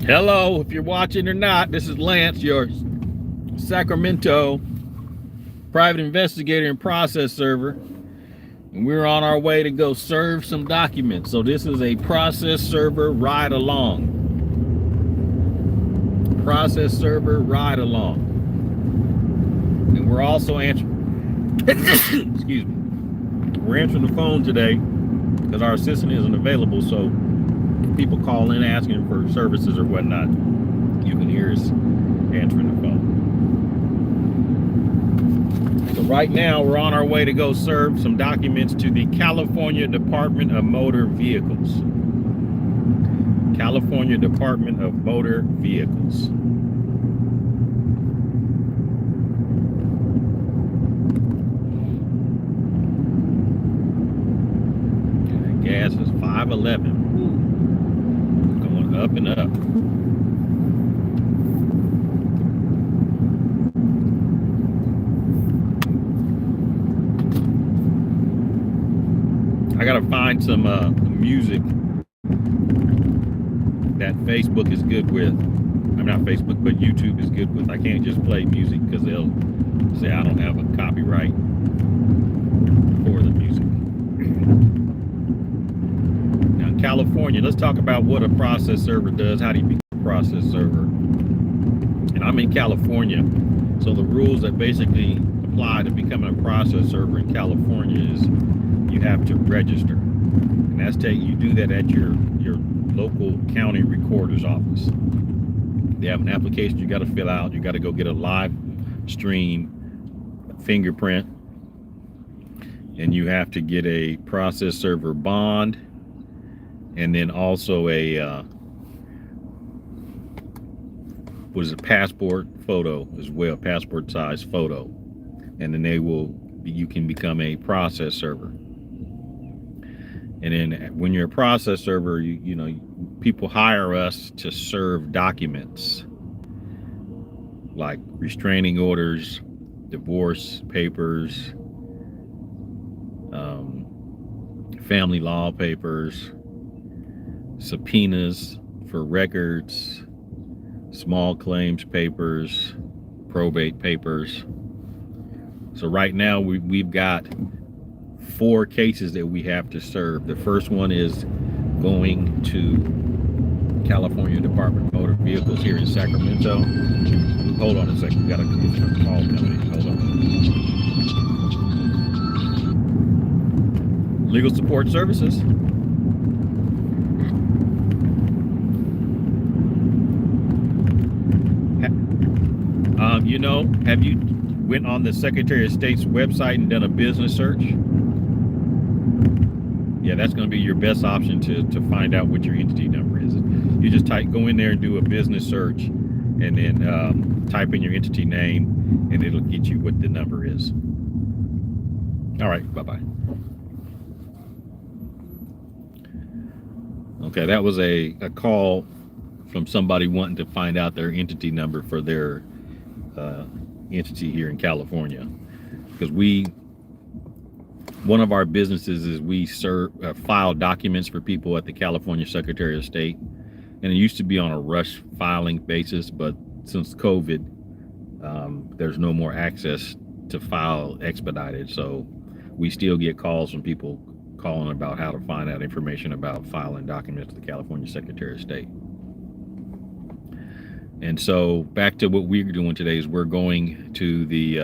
Hello, if you're watching or not, this is Lance, your Sacramento private investigator and process server. And we're on our way to go serve some documents. So this is a process server ride along. Process server ride along. And we're also answering, excuse me, we're answering the phone today because our assistant isn't available. So people call in asking for services or whatnot, you can hear us answering the phone. So right now we're on our way to go serve some documents to the California Department of Motor Vehicles. California Department of Motor Vehicles. And gas is $5.11. Going up and up. I gotta find some music that Facebook is good with. I'm not Facebook, but YouTube is good with. I can't just play music because they'll say I don't have a copyright for the music. Now in California, let's talk about what a process server does. How do you become a process server? And I'm in California, so the rules that basically apply to becoming a process server in California is you have to register, and that's you do that at your local county recorder's office. They have an application you got to fill out. You got to go get a live stream fingerprint, and you have to get a process server bond, and then also a passport photo as well, passport size photo, and then you can become a process server. And then when you're a process server, you know, people hire us to serve documents like restraining orders, divorce papers, family law papers, subpoenas for records, small claims papers, probate papers. So right now we've got 4 cases that we have to serve. The first one is going to California Department of Motor Vehicles here in Sacramento. Hold on a second, we got a call coming in. Hold on. Legal support services. You know, have you went on the Secretary of State's website and done a business search? Yeah, that's going to be your best option to find out what your entity number is. You just go in there and do a business search, and then type in your entity name, and it'll get you what the number is. All right, bye-bye. Okay, that was a call from somebody wanting to find out their entity number for their entity here in California, because one of our businesses is we file documents for people at the California Secretary of State, and it used to be on a rush filing basis, but since COVID, there's no more access to file expedited, so we still get calls from people calling about how to find out information about filing documents to the California Secretary of State. And so back to what we're doing today is we're going to the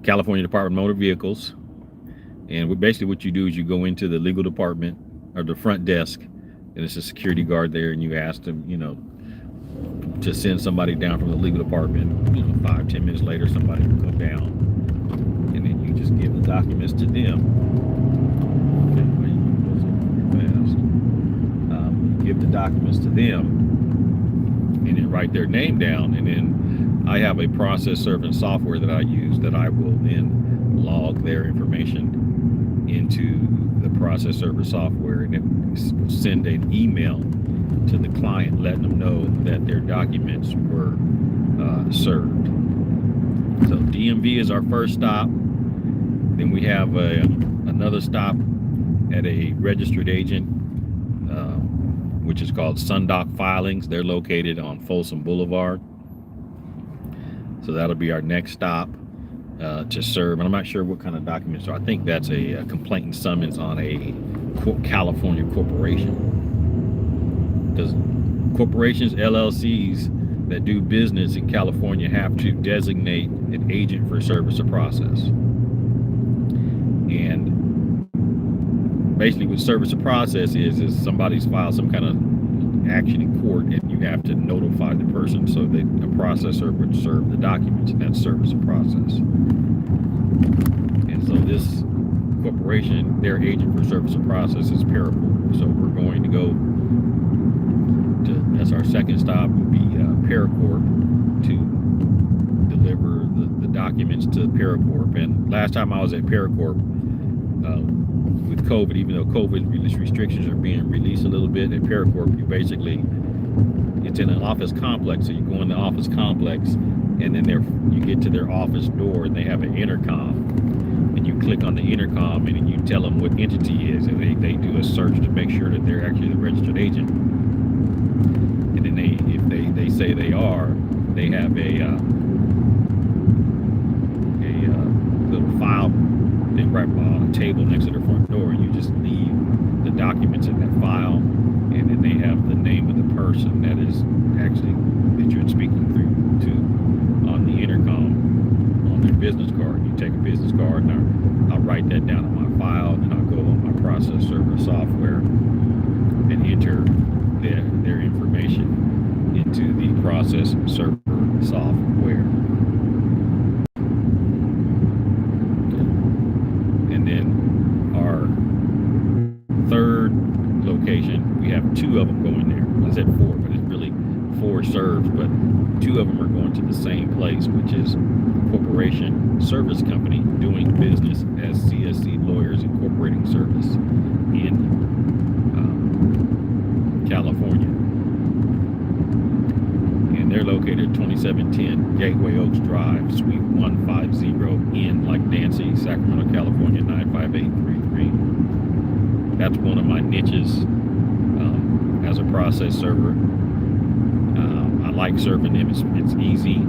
California Department of Motor Vehicles. And basically what you do is you go into the legal department or the front desk, and it's a security guard there, and you ask them, you know, to send somebody down from the legal department. You know, 5-10 minutes later, somebody will come down, and then you just give the documents to them. Okay, give the documents to them, and then write their name down, and then I have a process server software that I use that I will then log their information into the process server software, and it will send an email to the client letting them know that their documents were served. So DMV is our first stop. Then we have another stop at a registered agent. which is called Sundock Filings. They're located on Folsom Boulevard. So that'll be our next stop to serve. And I'm not sure what kind of documents. So I think that's a complaint and summons on a California corporation. Because corporations, LLCs that do business in California have to designate an agent for service of process. And basically what service of process is somebody's filed some kind of action in court, and you have to notify the person so that a processor would serve the documents, and that's service of process. And so this corporation, their agent for service of process is Paracorp. So we're going to go to, that's our second stop, will be Paracorp to deliver the documents to Paracorp. And last time I was at Paracorp, with COVID, even though COVID restrictions are being released a little bit, at Paracorp, you basically, it's in an office complex. So you go in the office complex, and then you get to their office door, and they have an intercom. And you click on the intercom, and then you tell them what entity it is, and they do a search to make sure that they're actually the registered agent. And then if they say they are, they have a little file thing right on a table next to their front door. You just leave the documents in that file, and then they have the name of the person that is actually that you're speaking through to on the intercom on their business card. You take a business card, and I'll write that down on my file, and then I'll go on my process server software and enter their information into the process server software. And then our third location, we have two of them going there. I said four, but it's really four served, but two of them are going to the same place, which is Corporation Service Company, doing business as CSC Lawyers Incorporating Service in California. And they're located at 2710 Gateway Oaks Drive, Suite 150 in like Nancy, Sacramento, California, 95833. That's one of my niches as a process server. I like serving them. It's easy,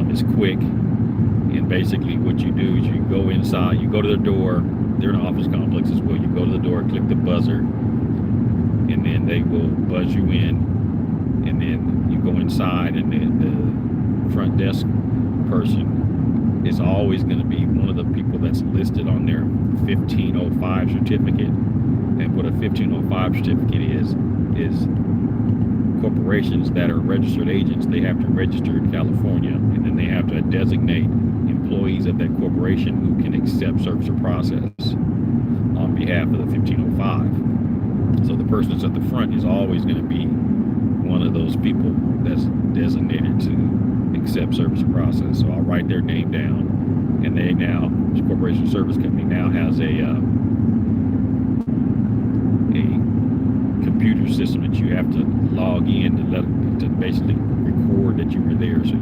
it's quick, and basically what you do is you go inside, you go to their door. They're in an office complex as well. You go to the door, click the buzzer, and then they will buzz you in, and then you go inside, and then the front desk person is always going to be one of the people that's listed on their 1505 certificate. And what a 1505 certificate is corporations that are registered agents. They have to register in California, and then they have to designate employees of that corporation who can accept service or process on behalf of the 1505. So the person that's at the front is always going to be one of those people that's designated to accept service or process. So I'll write their name down, and they now, this corporation service company now has a computer system that you have to log in to basically record that you were there. So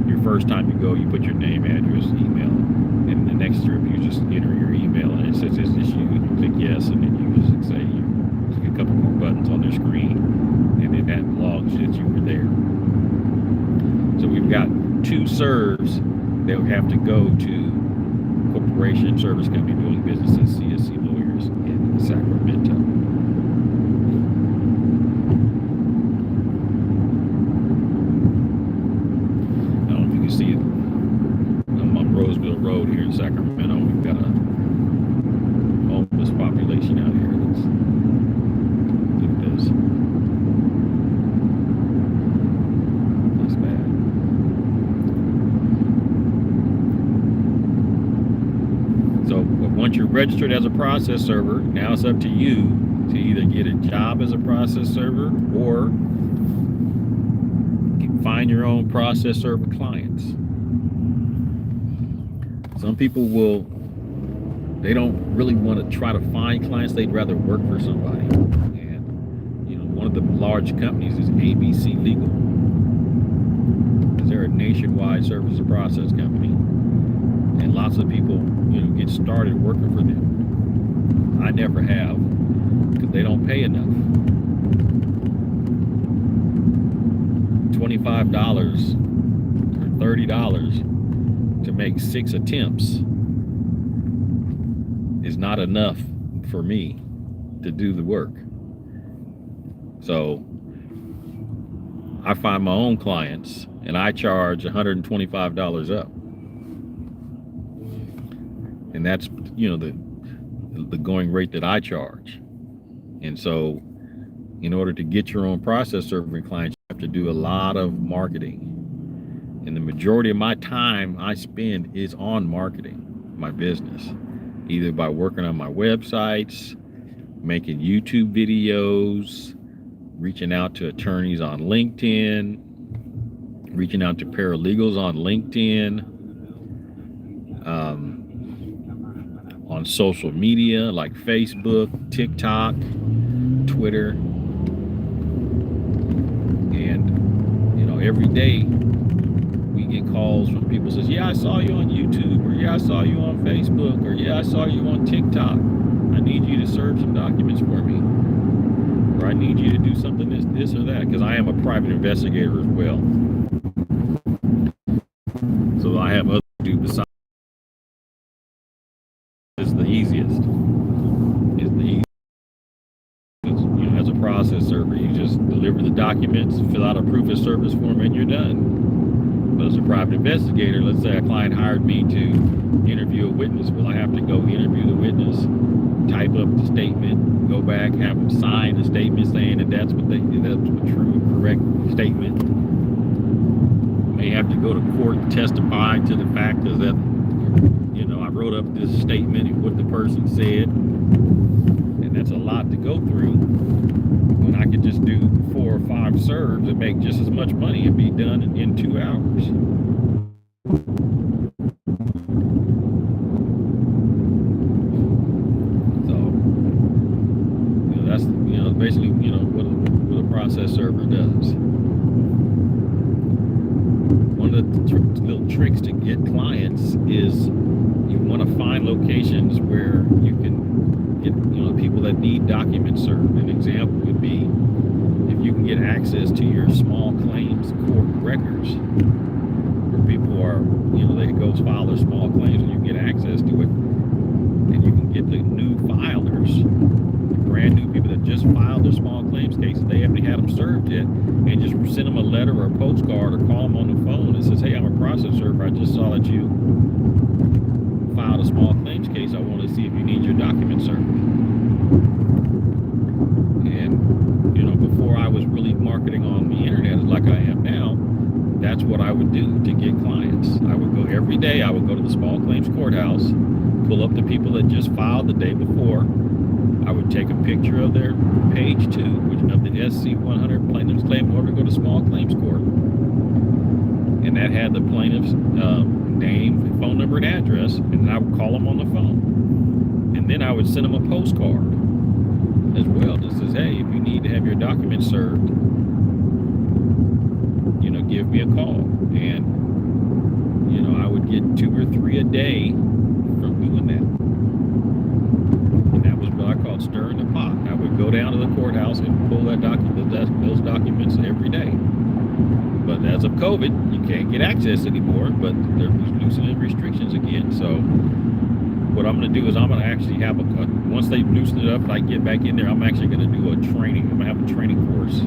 your first time you go, you put your name, address, email, and the next trip you just enter your email, and it says, "Is this you?" And you click yes, and then you just say a couple more buttons on their screen, and then that logs that you were there. So we've got two serves that we have to go to Corporation Service Company, doing business as CSC Lawyers in Sacramento. See it. I'm on Roseville Road here in Sacramento. We've got a homeless population out here. Look at this. That's bad. So once you're registered as a process server, now it's up to you to either get a job as a process server or find your own process server clients. Some people they don't really want to try to find clients. They'd rather work for somebody. And, one of the large companies is ABC Legal. Because they're a nationwide service and process company. And lots of people, get started working for them. I never have, because they don't pay enough. $25 or $30 to make 6 attempts is not enough for me to do the work. So I find my own clients and I charge $125 up. And that's, the going rate that I charge. And so in order to get your own process server clients, you have to do a lot of marketing. And the majority of my time I spend is on marketing my business, either by working on my websites, making YouTube videos, reaching out to attorneys on LinkedIn, reaching out to paralegals on LinkedIn, on social media like Facebook, TikTok, Twitter. And, every day we get calls from people who says, yeah, I saw you on YouTube, or yeah, I saw you on Facebook, or yeah, I saw you on TikTok. I need you to serve some documents for me. Or I need you to do something this or that, because I am a private investigator as well. So I have other to do besides. It's the easiest. It's the easiest. As a process server, you just deliver the documents, fill out a proof of service form, and you're done. But as a private investigator, let's say a client hired me to interview a witness. Well, I have to go interview the witness, type up the statement, go back, have them sign the statement saying that that's a true, correct statement. May have to go to court and testify to the fact that, I wrote up this statement and what the person said. And that's a lot to go through when I could just do 4 or 5 serves and make just as much money and be done in 2 hours. So, that's, basically, what a process server does. One of the little tricks to get clients is you want to find locations where you can get, people that need documents served. An example would be if you can get access to your small claims court records, where people are, they go file their small claims and you can get access to it, and you can get the new filers, the brand new people that just filed their small claims cases, they haven't had them served yet, and just send them a letter or a postcard or call them on the phone that says, hey, I'm a process server, I just saw that you filed a small claims case, I want to see if you need your documents served. And before I was really marketing on the internet like I am now, that's what I would do to get clients. I would go every day, I would go to the small claims courthouse, pull up the people that just filed the day before. I would take a picture of their page 2, which of the SC100 plaintiff's claim in order to go to small claims court. And that had the plaintiff's name, phone number, and address, and I would call them on the phone. And then I would send them a postcard as well that says, hey, if you need to have your documents served, give me a call. And I would get 2 or 3 a day from doing that. And that was what I called stirring the pot. I would go down to the courthouse and pull those documents every day. But as of COVID, you can't get access anymore, but they're loosening restrictions again. So what I'm going to do is I'm going to actually have once they loosen it up and I get back in there, I'm actually going to do a training. I'm going to have a training course.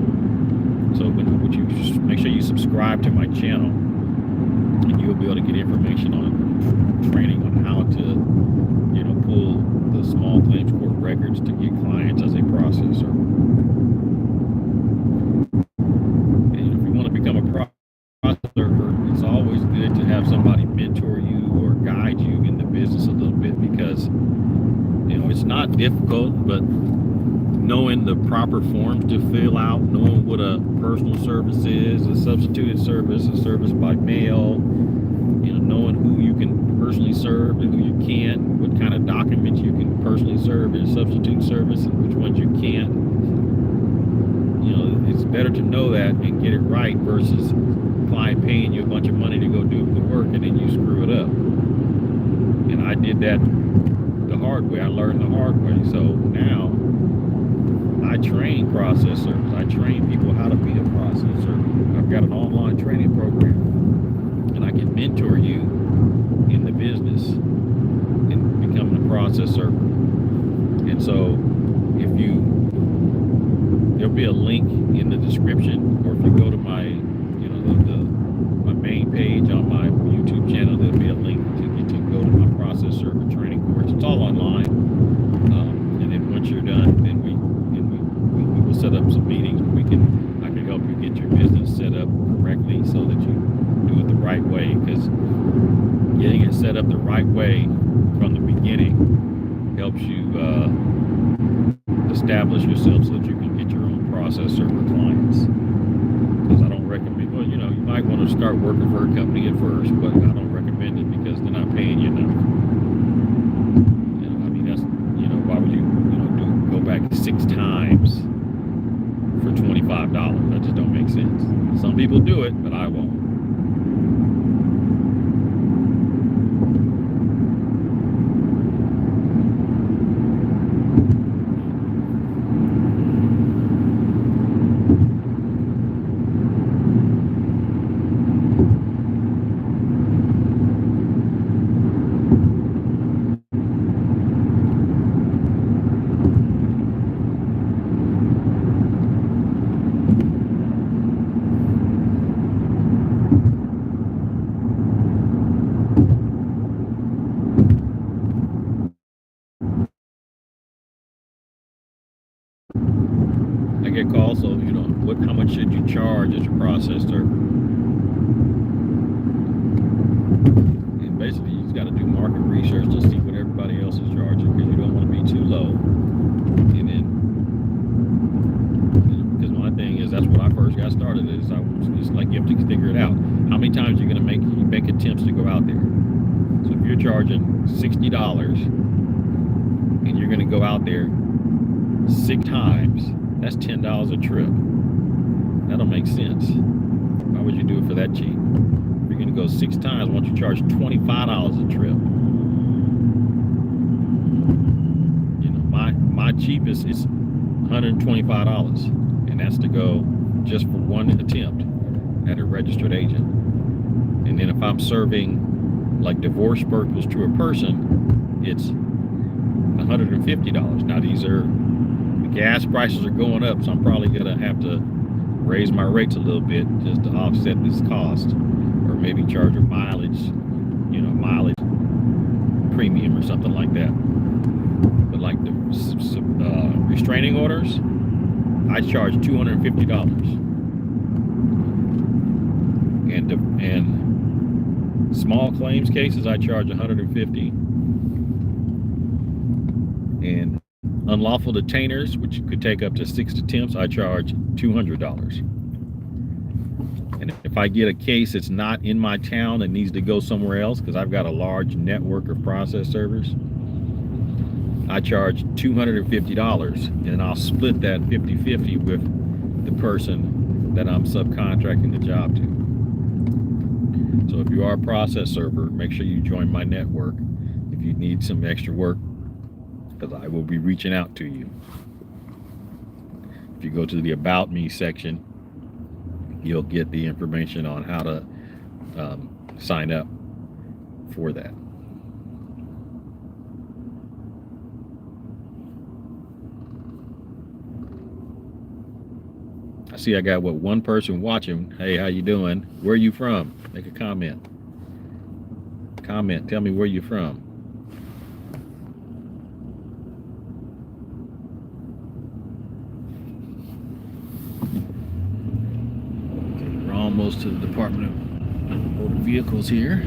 So would you just make sure you subscribe to my channel, and you'll be able to get information on training on how to, pull the small claims court records to get clients as a processor. Become a process server, it's always good to have somebody mentor you or guide you in the business a little bit, because it's not difficult, but knowing the proper forms to fill out, knowing what a personal service is, a substituted service, a service by mail, knowing who you can personally serve and who you can't, what kind of documents you can personally serve as substitute service and which ones you can't. It's better to know that and get it right versus client paying you a bunch of money to go do the work and then you screw it up. And I did that the hard way. I learned the hard way. So now I train process servers. I train people how to be a process server. I've got an online training program, and I can mentor you in the business and becoming a process server. And so if you, there'll be a link in the description, or if you go to my, my main page on my YouTube channel, there'll be a link to go to my process server training course. It's all online. And then once you're done, then we will set up some meetings where I can help you get your business set up correctly so that you do it the right way, because getting it set up the right way from the beginning helps you establish yourself so that you can get your own process server clients. Because I don't recommend, well, you might want to start working for a company at first, but I don't recommend it because they're not paying you enough. I mean, that's, why would you, go back 6 times for $25? That just don't make sense. Some people do it, but I won't. I get calls, so how much should you charge as your process server? And basically, you just got to do market research to see what everybody else is charging, because you don't want to be too low. And then, because my thing is, that's when I first got started. It's like you have to figure it out. How many times you're going to make attempts to go out there? So if you're charging $60 and you're going to go out there 6 times, that's $10 a trip. That don't make sense. Why would you do it for that cheap? If you're going to go 6 times, why don't you charge $25 a trip? My cheapest is $125, and that's to go just for one attempt at a registered agent. And then if I'm serving like divorce purpose to a person, it's $150. Now the gas prices are going up, so I'm probably gonna have to raise my rates a little bit just to offset this cost, or maybe charge a mileage premium or something like that. But like the restraining orders, I charge $250, and small claims cases I charge $150, and unlawful detainers, which could take up to 6 attempts, I charge $200. And if I get a case that's not in my town and needs to go somewhere else, because I've got a large network of process servers, I charge $250, and I'll split that 50-50 with the person that I'm subcontracting the job to. So if you are a process server, make sure you join my network if you need some extra work, because I will be reaching out to you. If you go to the About Me section, you'll get the information on how to sign up for that. I see I got one person watching. Hey, how you doing? Where are you from? Make a comment. Tell me where you're from. Almost to the Department of Motor Vehicles here.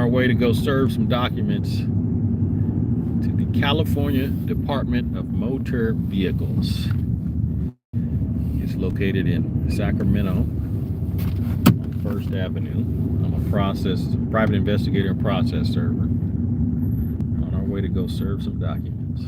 our way to go serve some documents to the California Department of Motor Vehicles. It's located in Sacramento on First Avenue. I'm a private investigator and process server. On our way to go serve some documents.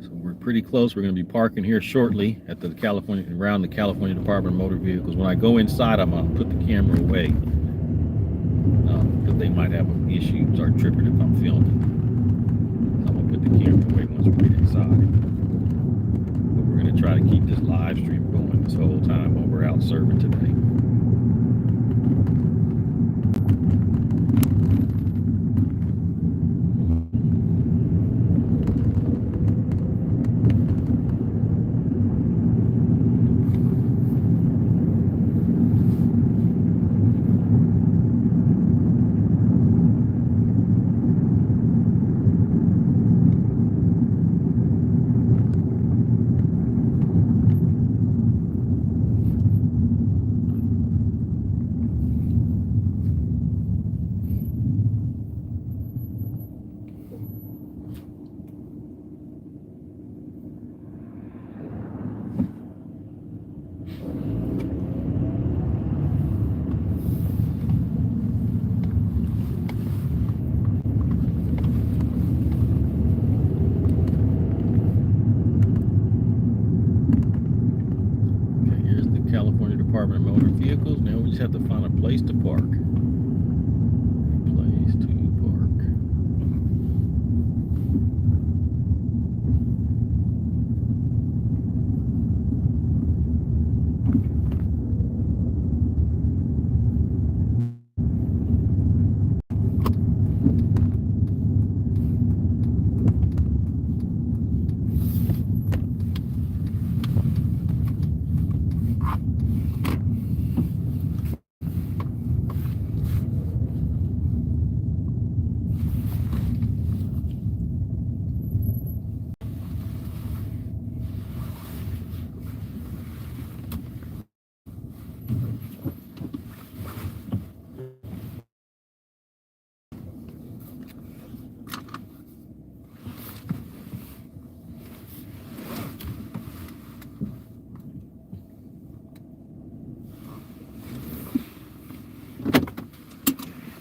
We're pretty close. We're going to be parking here shortly at the around the California Department of Motor Vehicles. When I go inside, I'm going to put the camera away because they might have an issue, start tripping if I'm filming. So I'm going to put the camera away once we get inside. But we're going to try to keep this live stream going this whole time while we're out serving today. California Department of Motor Vehicles. Now we just have to find a place to park. Place to park.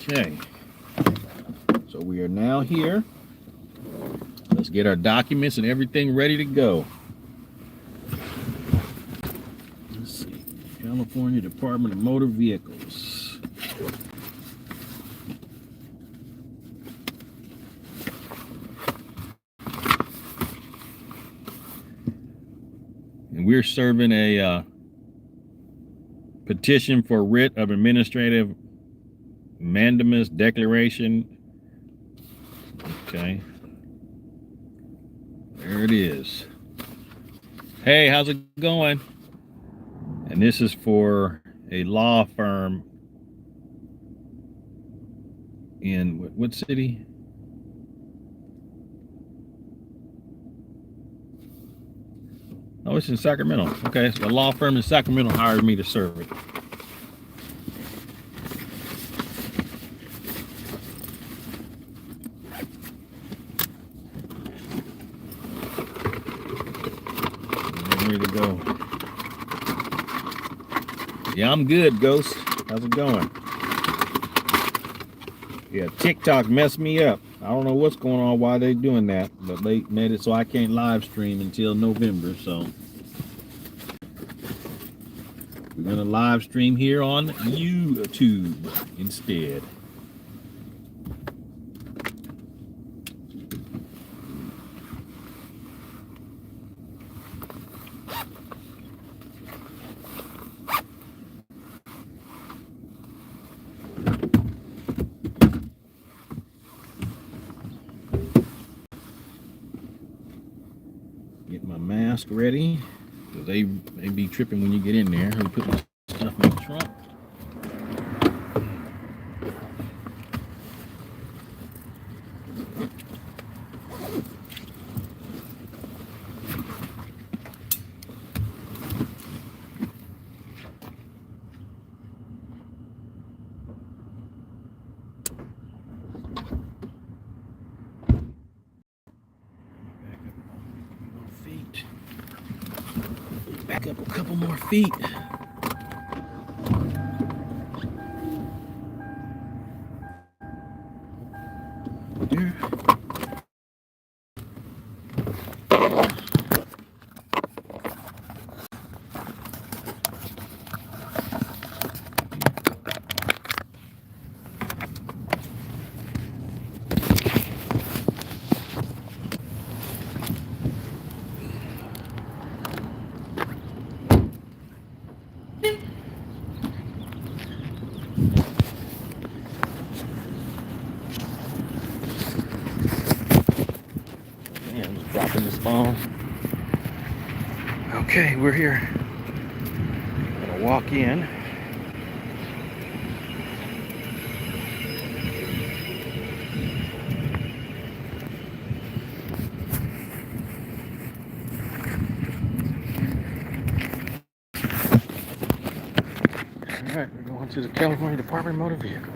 Okay, so we are now here. Let's get our documents and everything ready to go. Let's see, California Department of Motor Vehicles. And we're serving a petition for writ of administrative mandamus declaration. Okay, there it is. Hey, how's it going? And this is for a law firm in what city? Oh, it's in Sacramento. Okay, so a law firm in Sacramento hired me to serve it. I'm ready to go. Yeah, I'm good, Ghost. How's it going? Yeah, TikTok messed me up. I don't know what's going on, why they doing that, but they made it so I can't live stream until November, so we're gonna live stream here on YouTube instead. Get my mask ready, because they be tripping when you get in there. We put my stuff in the trunk. Back up a couple more feet. There. Dropping this phone. Okay, we're here. Gonna walk in. All right, we're going to the California Department of Motor Vehicles.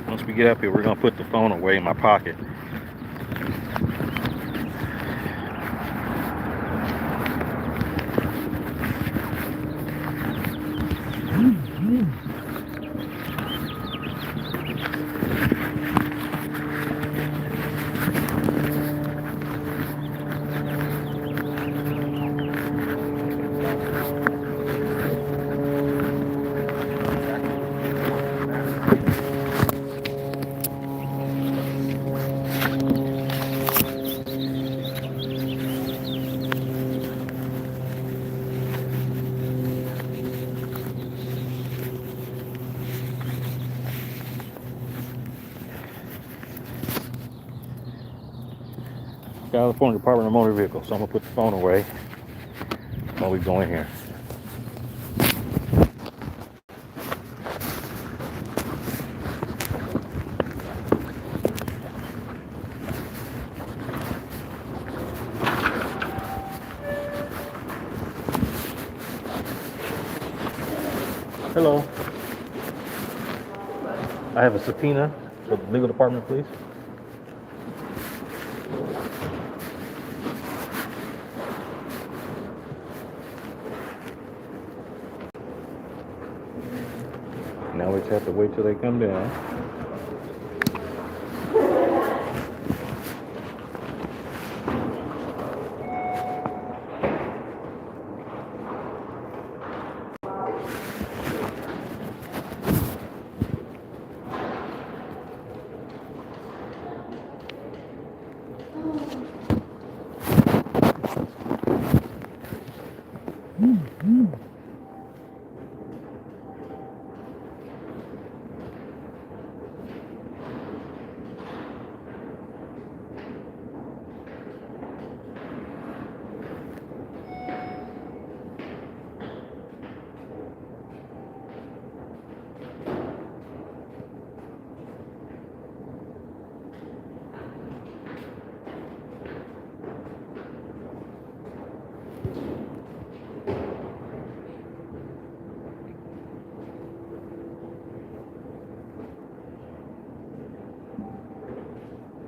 Once we get up here, we're gonna put the phone away in my pocket. California Department of Motor Vehicles. So I'm gonna put the phone away while we go in here. Hello. I have a subpoena for the legal department, please. Now we just have to wait till they come down.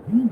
Hello.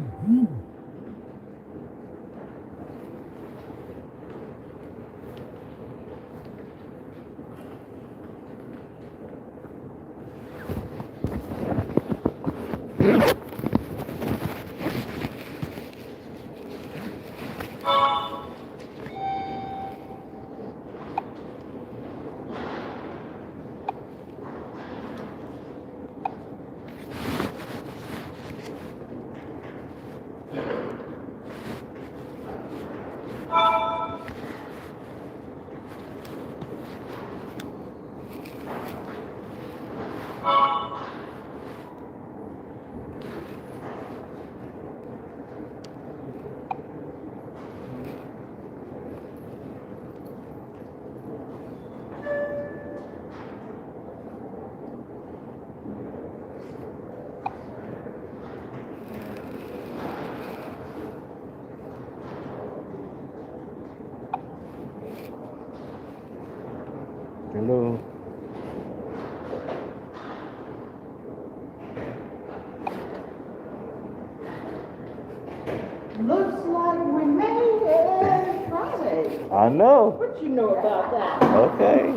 Looks like we made it Friday. I know. What you know about that? Okay.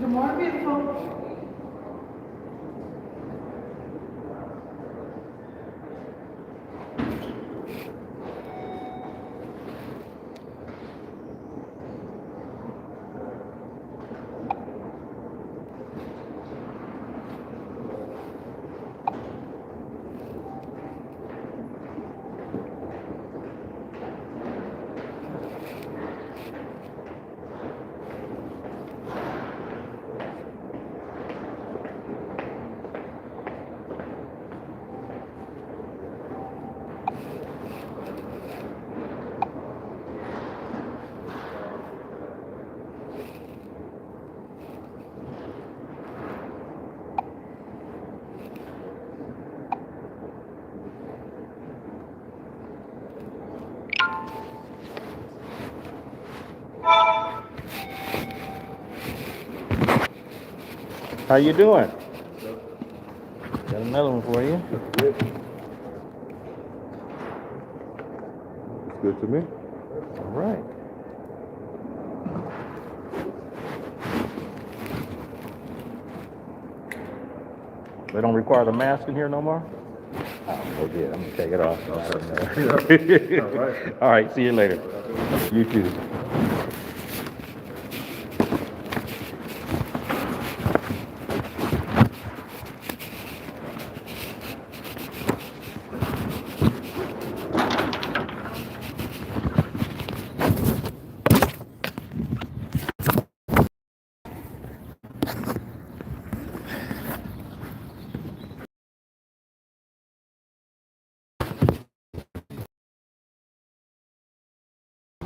Good morning, beautiful. How you doing? Got another one for you. It's good to me. All right. They don't require the mask in here no more? Oh, well, good. I'm gonna take it off. All right. All right. See you later. You too.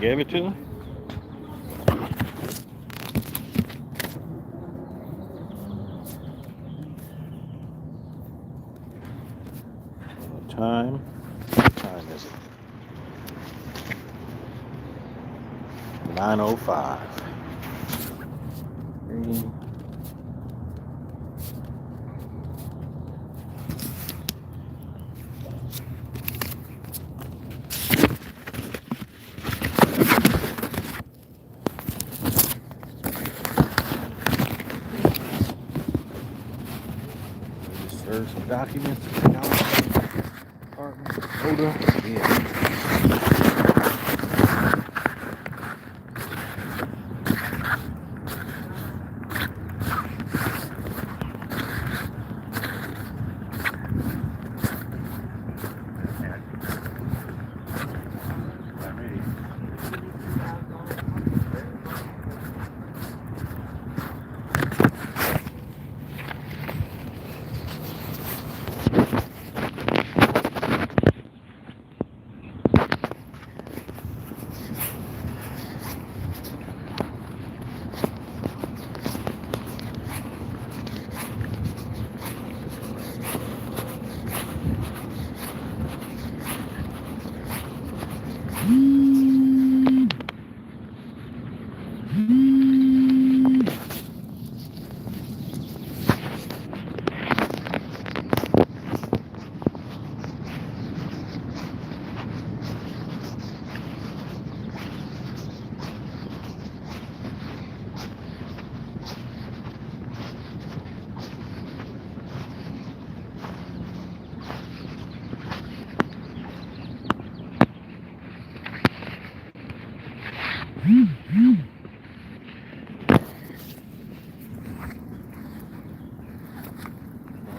Gave it to him? What time is it? 9:05. Serve some documents to bring out apartment folder. Yeah.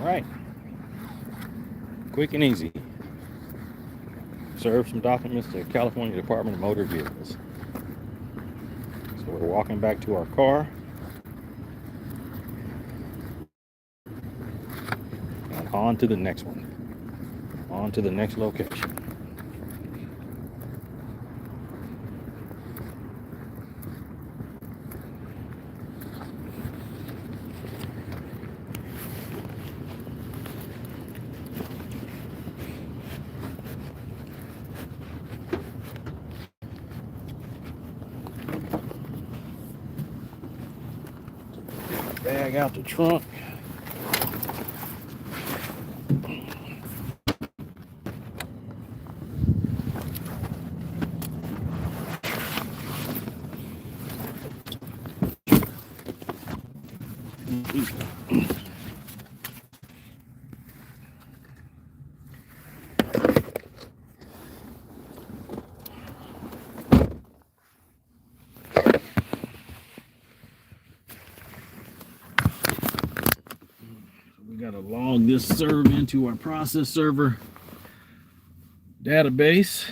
All right. Quick and easy. Serve some documents to the California Department of Motor Vehicles. So we're walking back to our car. And on to the next one. On to the next location. Bag out the trunk. We got to log this serve into our process server database.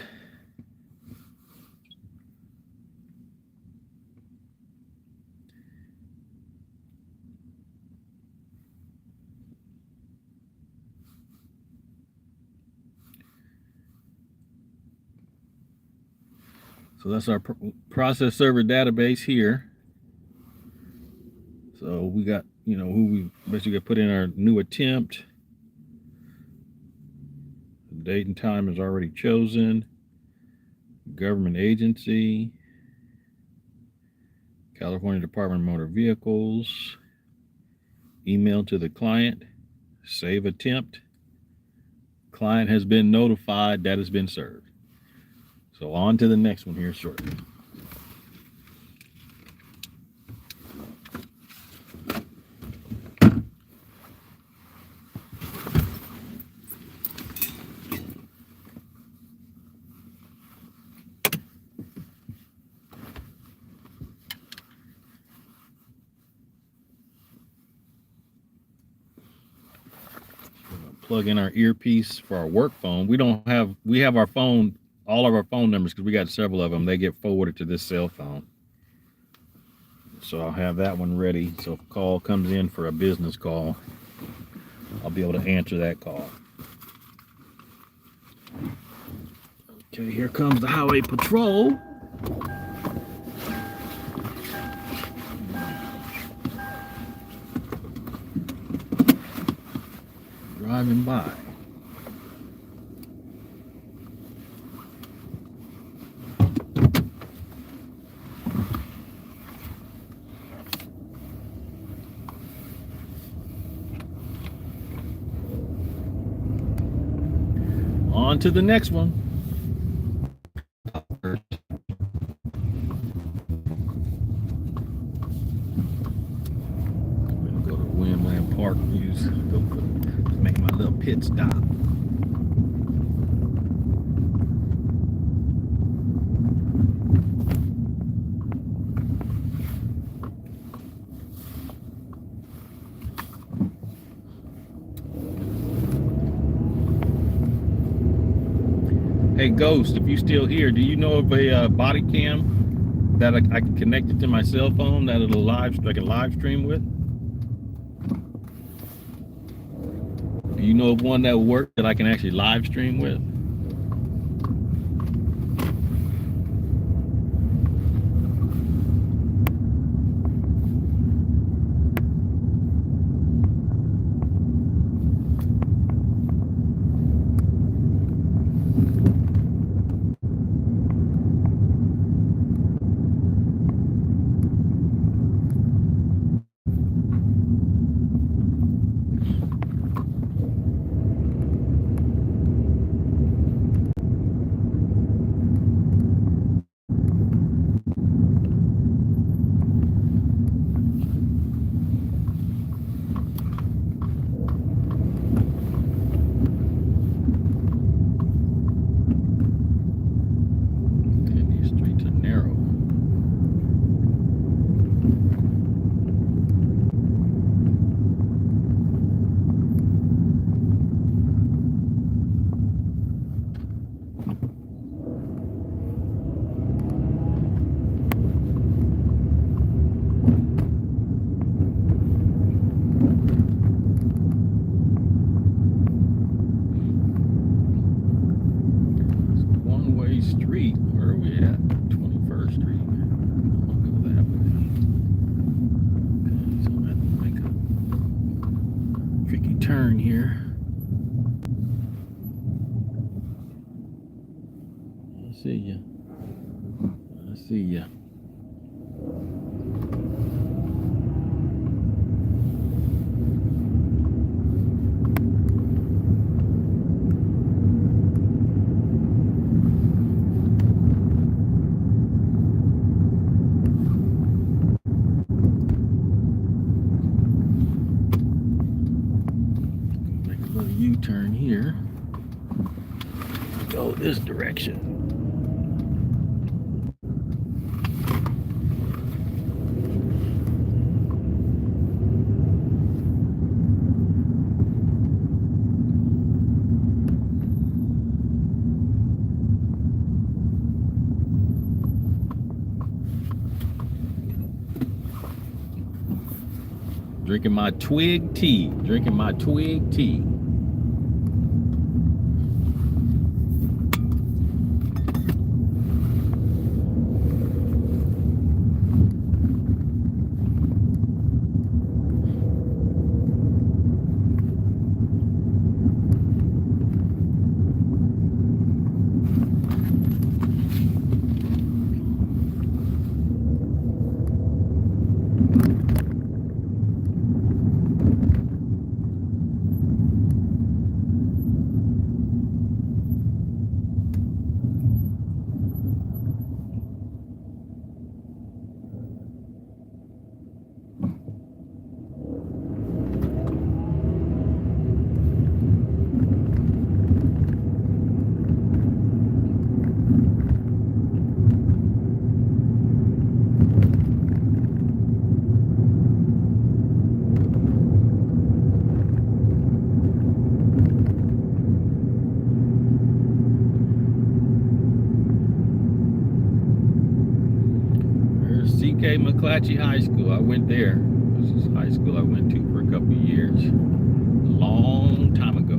So that's our process server database here. So we got, who we basically put in our new attempt. The date and time is already chosen. Government agency. California Department of Motor Vehicles. Email to the client. Save attempt. Client has been notified that has been served. So on to the next one here shortly. Plug in our earpiece for our work phone. We have our phone, all of our phone numbers, because we got several of them. They get forwarded to this cell phone. So I'll have that one ready. So if a call comes in for a business call, I'll be able to answer that call. Okay, here comes the highway patrol. Driving by. On to the next one. I'm gonna go to Windland Park Views. Make my little pit stop. Hey Ghost, if you still here, do you know of a body cam that I can connect it to my cell phone that I can live stream with? Do you know of one that will work that I can actually live stream with? turn here. I see ya. I see ya. Make a little U-turn here. Go this direction. Drinking my twig tea. Drinking my twig tea. C.K. McClatchy High School. I went there. This is high school I went to for a couple of years. A long time ago.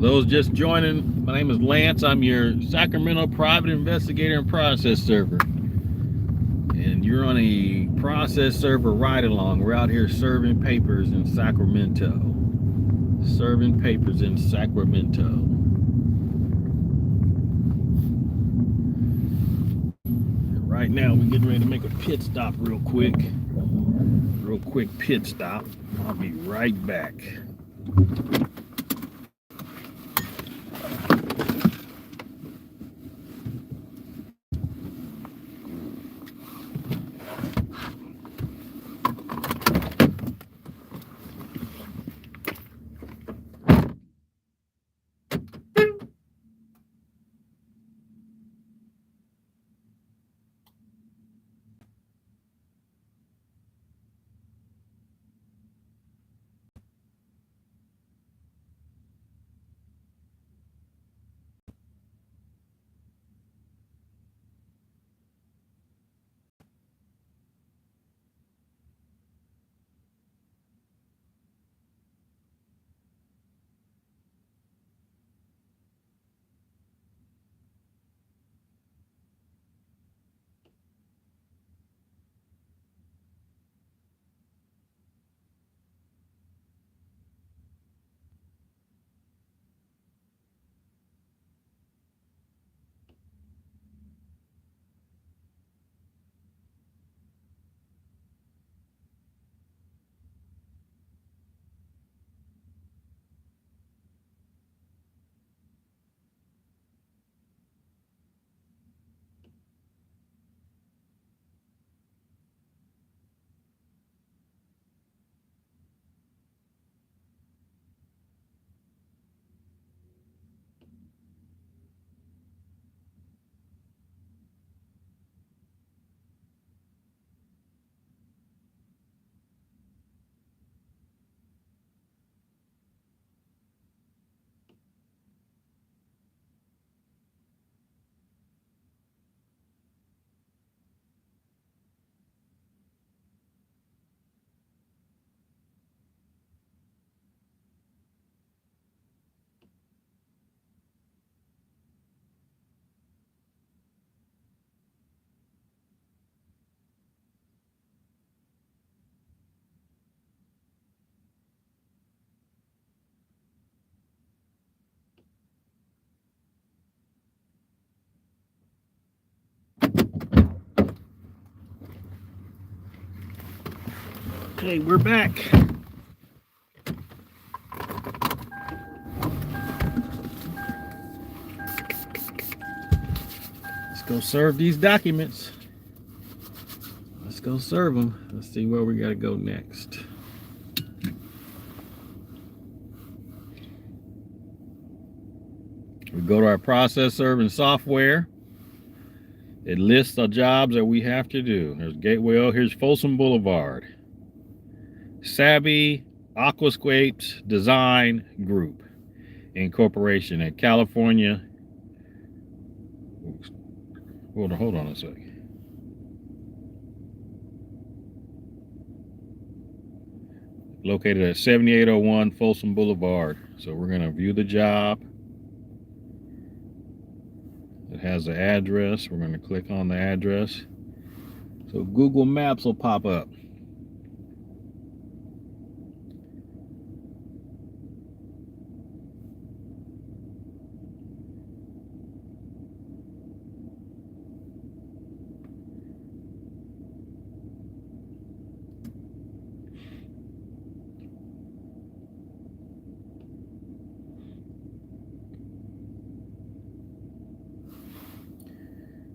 those just joining, my name is Lance. I'm your Sacramento private investigator and process server. And you're on a process server ride along. We're out here serving papers in Sacramento. Serving papers in Sacramento. And right now we're getting ready to make a pit stop real quick. Real quick pit stop. I'll be right back. Okay, we're back. Let's go serve these documents. Let's go serve them. Let's see where we got to go next. We go to our process serving software. It lists the jobs that we have to do. There's Gateway. Oh, here's Folsom Boulevard. Savvy Aquascapes Design Group Incorporation at California. Hold on a second. Located at 7801 Folsom Boulevard. So we're going to view the job. It has the address. We're going to click on the address. So Google Maps will pop up.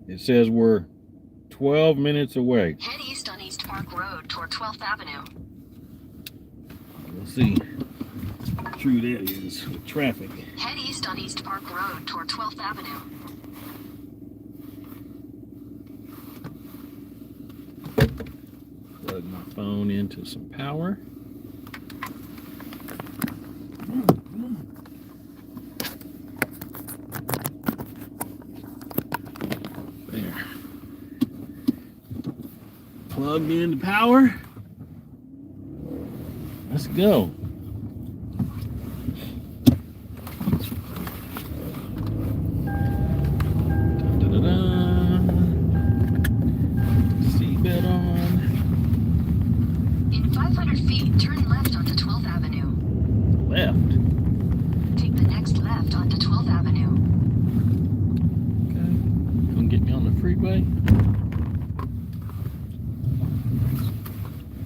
It says we're 12 minutes away. Head east on East Park Road toward 12th Avenue. We'll see how true that is with traffic. Head east on East Park Road toward 12th Avenue. Plug my phone into some power. There. Plugged into power. Let's go. freeway?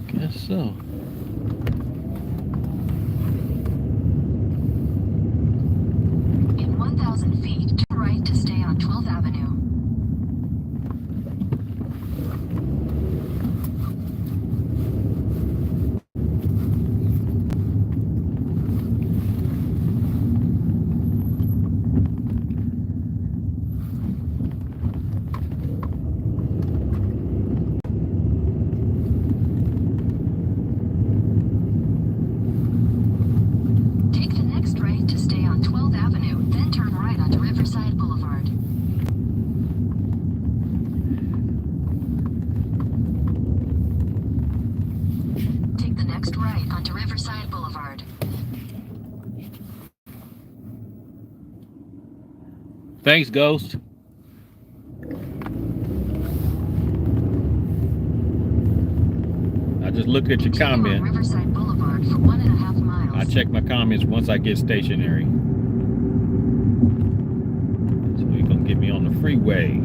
Guess so. In 1,000 feet, turn right to stay on 12th Avenue. Take the next right to stay on 12th Avenue, then turn right onto Riverside Boulevard. Take the next right onto Riverside Boulevard. Thanks, Ghost. I just looked at your Continue on comment. Riverside Boulevard for 1.5 miles. I check my comments once I get stationary. So you're gonna get me on the freeway.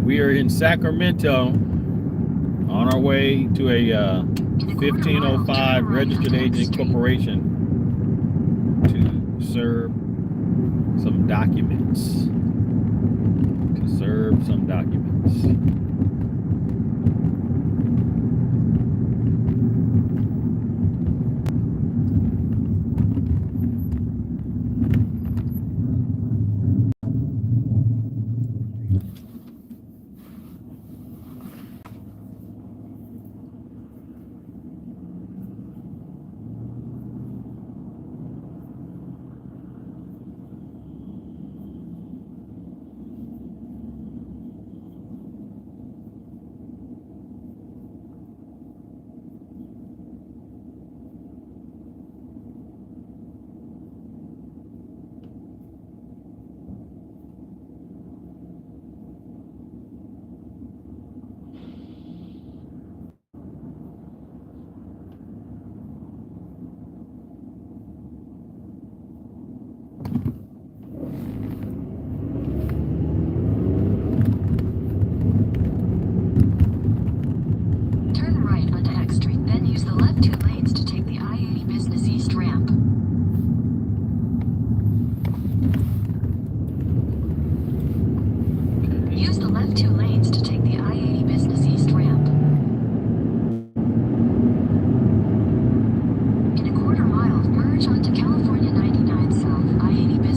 We are in Sacramento on our way to a 1505 registered agent corporation to serve some documents. Turn right onto X Street, then use the left 2 lanes to take the I-80 Business East ramp. Use the left 2 lanes to take the I-80 Business East ramp. In a quarter mile, merge onto California 99 South, I-80 Business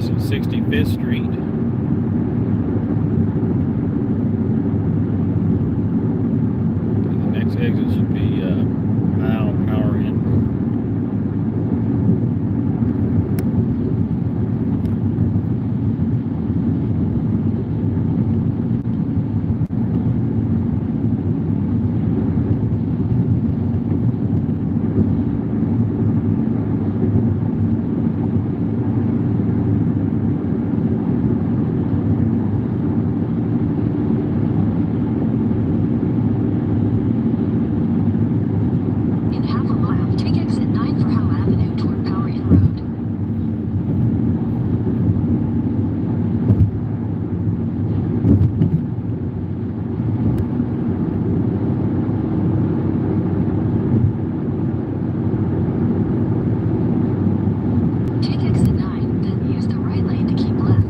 passing 65th Street. The next exit should be Powell Power Inn. In half a mile, take exit 9 for Howe Avenue toward Power Inn Road. Take exit 9, then use the right lane to keep left.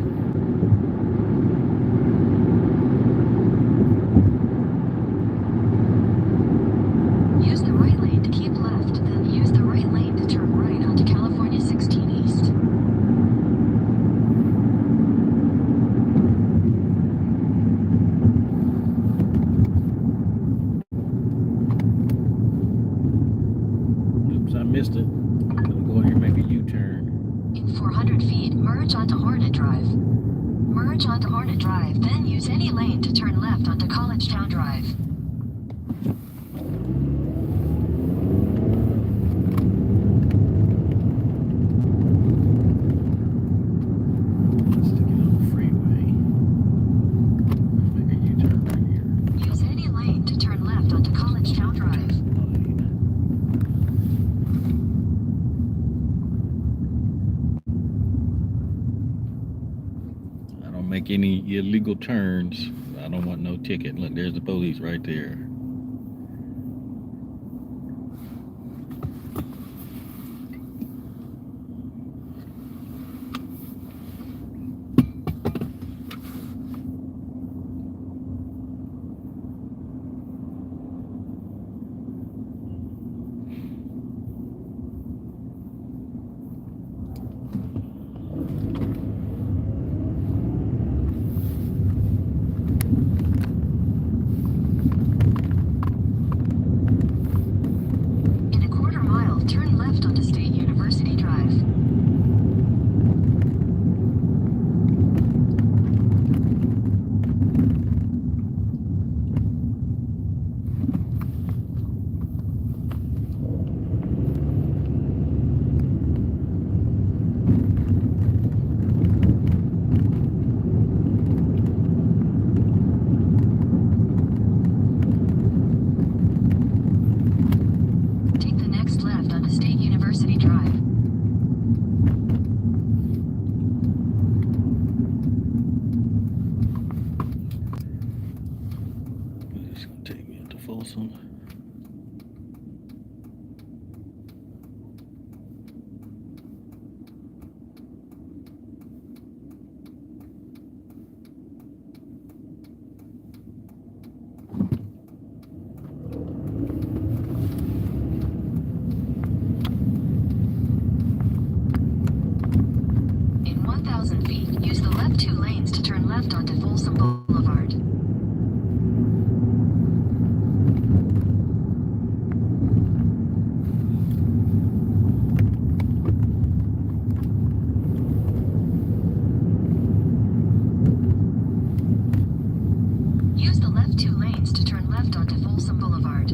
Use the right lane to keep left, then use the right lane to turn right onto California 16 East. Oops, I missed it. I'm gonna go in here and make a U-turn. In 400 feet, merge onto Hornet Drive. Merge onto Hornet Drive, then use any lane to turn left onto Collegetown Drive. Let's get on the freeway. Make a U-turn right here. Use any lane to turn left onto Collegetown Drive. I don't make any illegal turns. I don't want no ticket. Look, there's the police right there. In a quarter mile, turn left onto State University Drive. Take the next left onto State University Drive. It's gonna take me up to Folsom. In 1,000 feet, use the left 2 lanes to turn left onto Folsom Boulevard. Use the left 2 lanes to turn left onto Folsom Boulevard.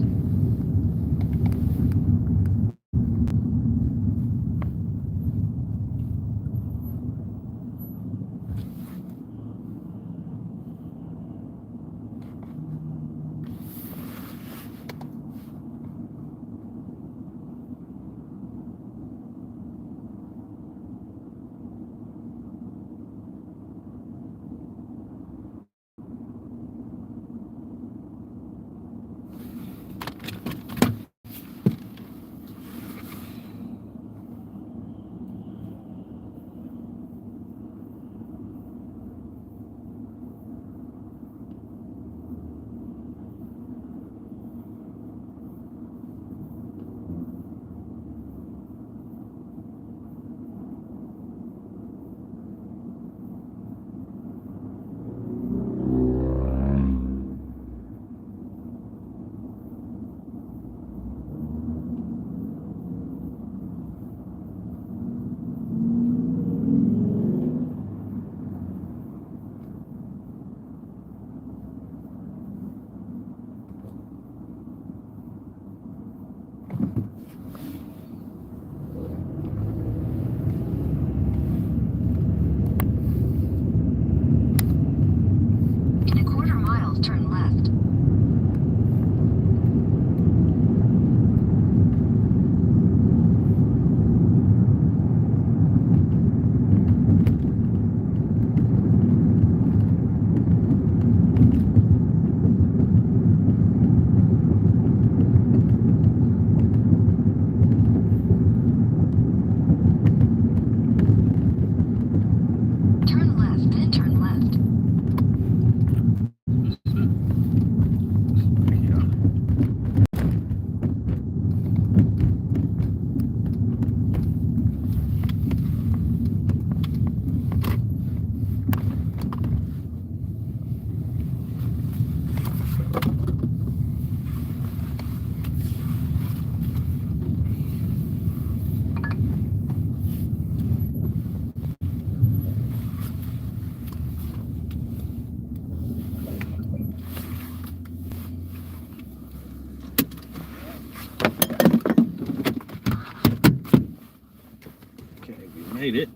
made it.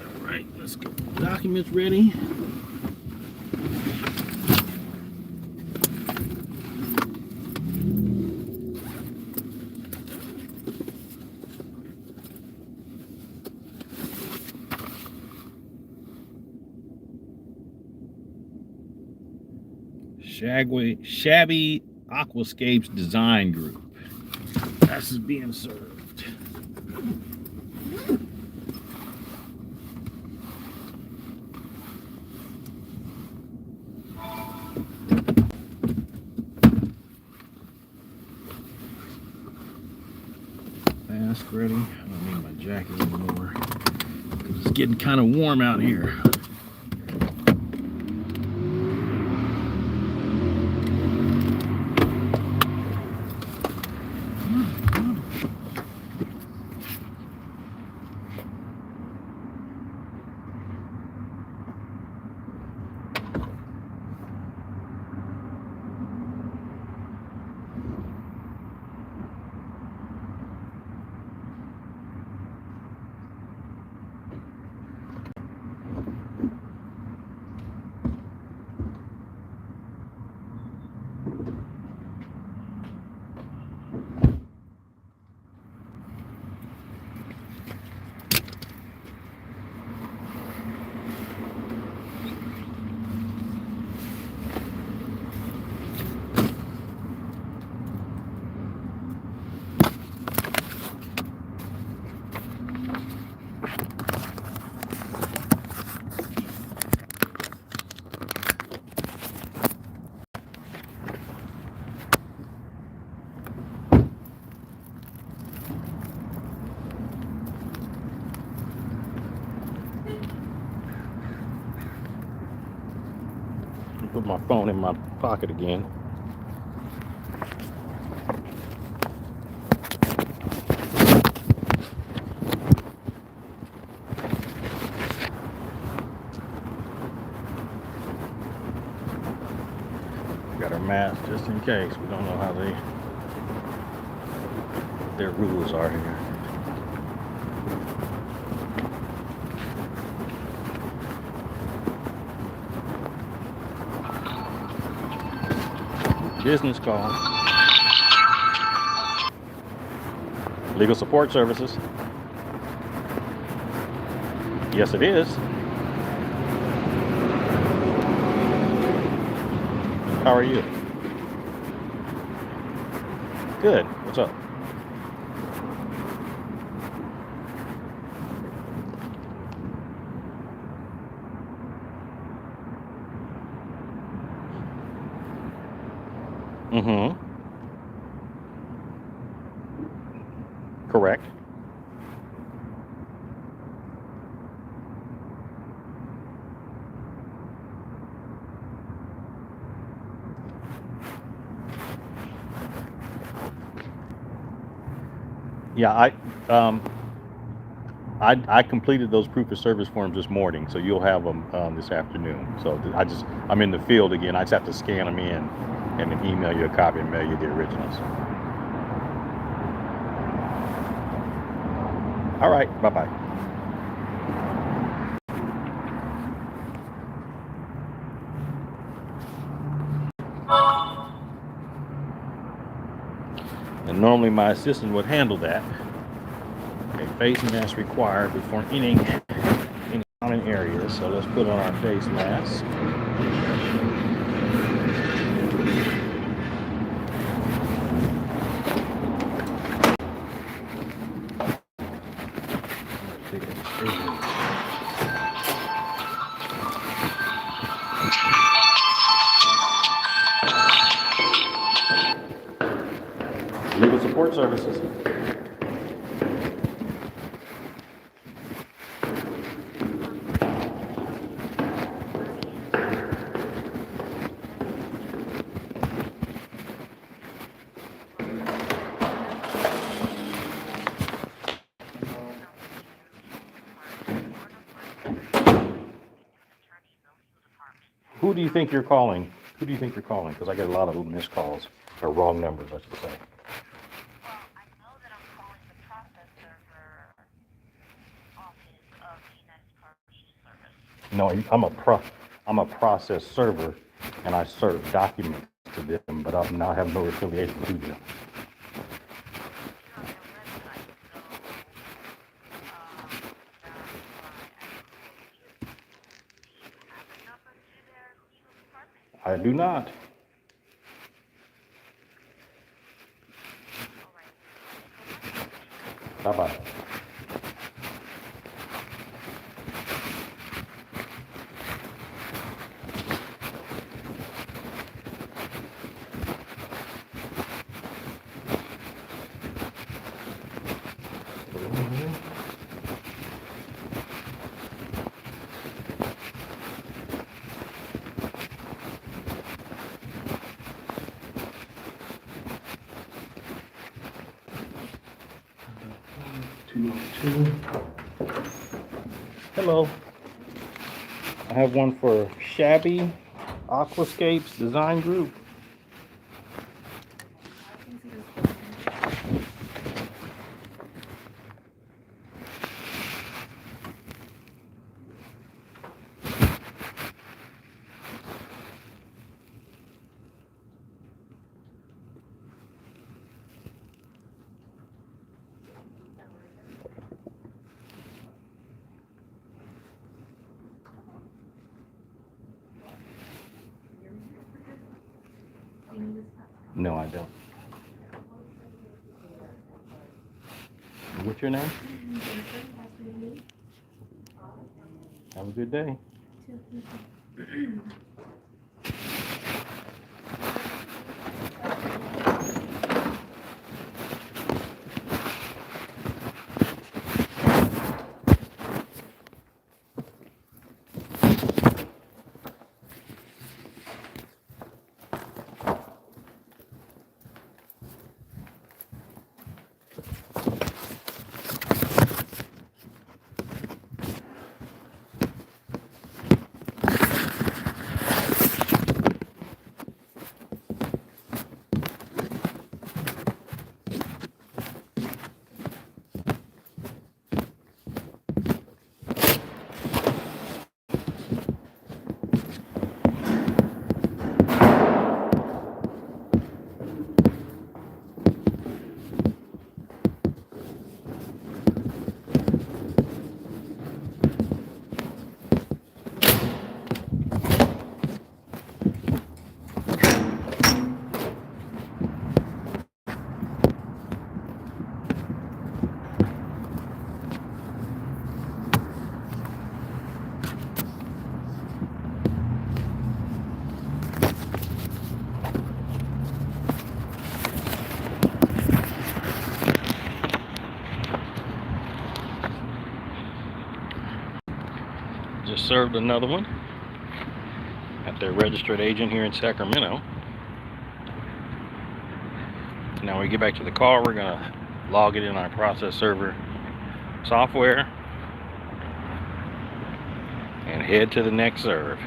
All right, let's get the documents ready. Shabby Aquascapes Design Group. This is being served. Mask ready. I don't need my jacket anymore because it's getting kind of warm out here. Put my phone in my pocket again. Got our mask just in case. We don't know how their rules are here. Business call. Legal support services. Yes, it is. How are you? Good. What's up? Mm-hmm. Correct. Yeah, I completed those proof of service forms this morning, so you'll have them this afternoon. So I'm in the field again. I just have to scan them in and then email you a copy and mail you the originals. All right, bye-bye. And normally my assistant would handle that. Okay, face mask required before entering any common areas. So let's put on our face mask. Legal support services. Who do you think you're calling? Who do you think you're calling? Because I get a lot of missed calls, or wrong numbers, I should say. Well, I know that I'm calling the process server office of the United Parties Service. No, I'm a process server, and I serve documents to them, but I now have no affiliation to them. You're on their website, so that's why I called you. Do you have a number to their legal department? I do not. All right. Bye-bye. Hello. I have one for Shabby Aquascapes Design Group. No, I don't. What's your name? Have a good day. Just served another one at their registered agent here in Sacramento. Now we get back to the car, we're gonna log it in our process server software and head to the next serve.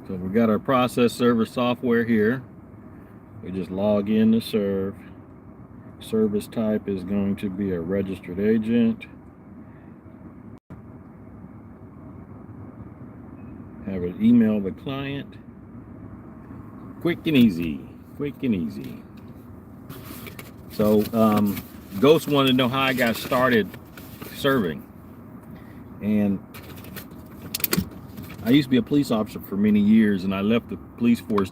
So we got our process server software here. We just log in to serve. Service type is going to be a registered agent. Have it email the client. Quick and easy. Quick and easy. So Ghost wanted to know how I got started serving. And I used to be a police officer for many years, and I left the police force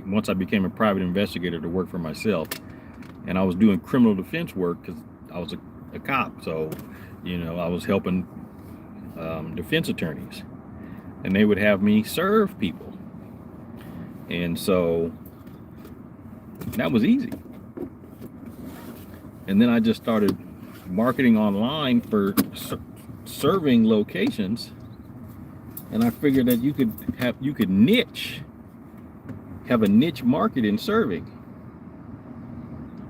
once I became a private investigator to work for myself. And I was doing criminal defense work because I was a cop. So, I was helping defense attorneys, and they would have me serve people. And so that was easy. And then I just started marketing online for serving locations, and I figured that you could have a niche market in serving.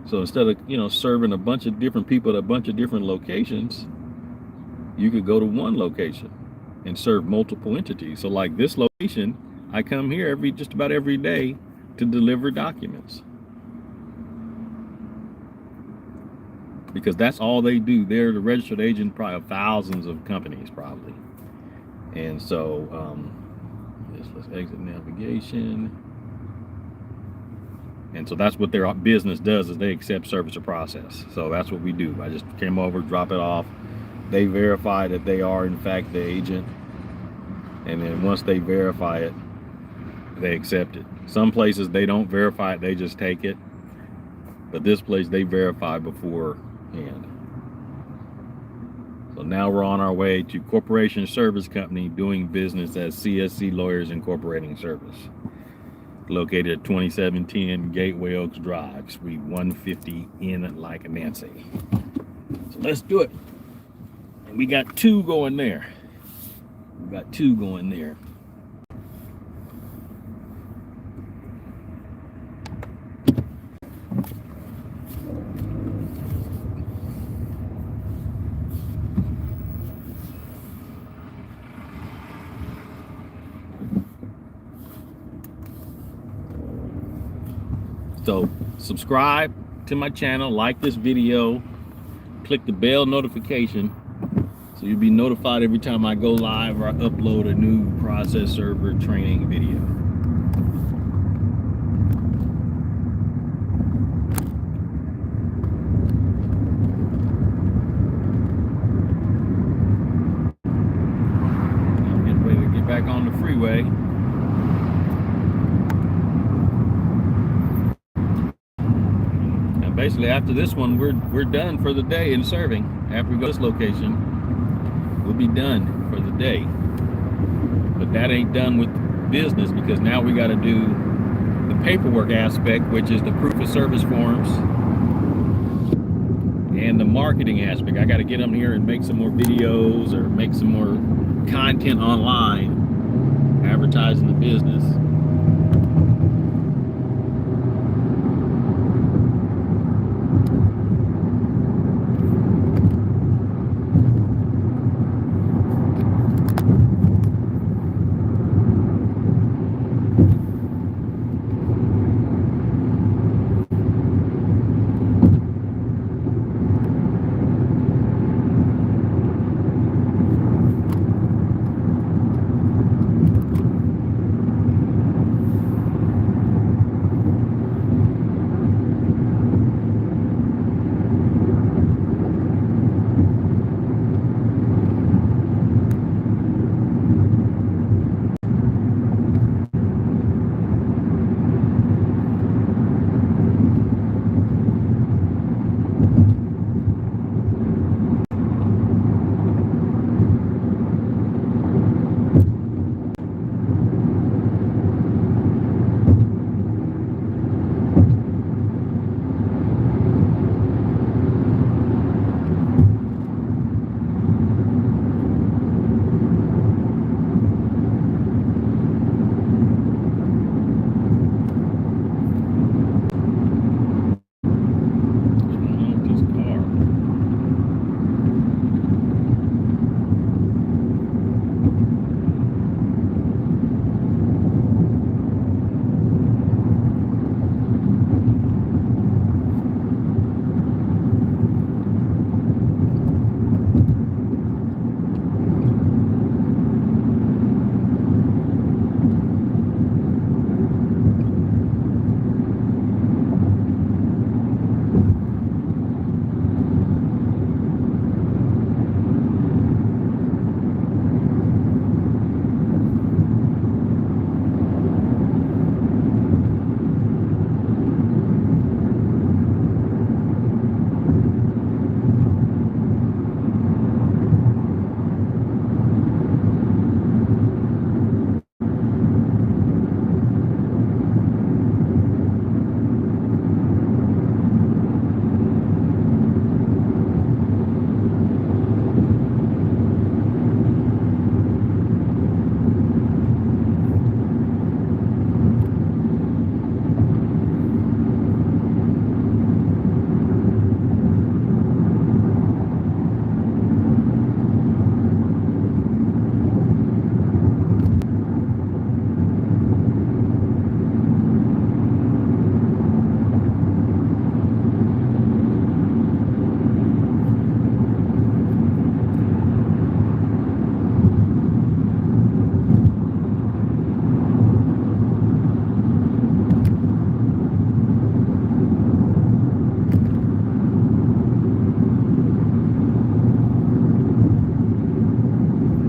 So instead of serving a bunch of different people at a bunch of different locations, you could go to one location and serve multiple entities. So like this location, I come here just about every day to deliver documents, because that's all they do. They're the registered agent probably of thousands of companies probably. And so let's exit navigation. And so that's what their business does, is they accept service or process. So that's what we do. I just came over, drop it off. They verify that they are in fact the agent. And then once they verify it, they accept it. Some places they don't verify it, they just take it. But this place they verify beforehand. So now we're on our way to Corporation Service Company, doing business as CSC Lawyers Incorporating Service, located at 2710 Gateway Oaks Drive, Suite 150 in Like Nancy. So let's do it. And we got two going there. So subscribe to my channel, like this video, click the bell notification so you'll be notified every time I go live or I upload a new process server training video. I'm getting ready to get back on the freeway. Basically, after this one, we're done for the day in serving. After we go to this location, we'll be done for the day. But that ain't done with business, because now we got to do the paperwork aspect, which is the proof of service forms and the marketing aspect. I got to get them here and make some more videos or make some more content online advertising the business.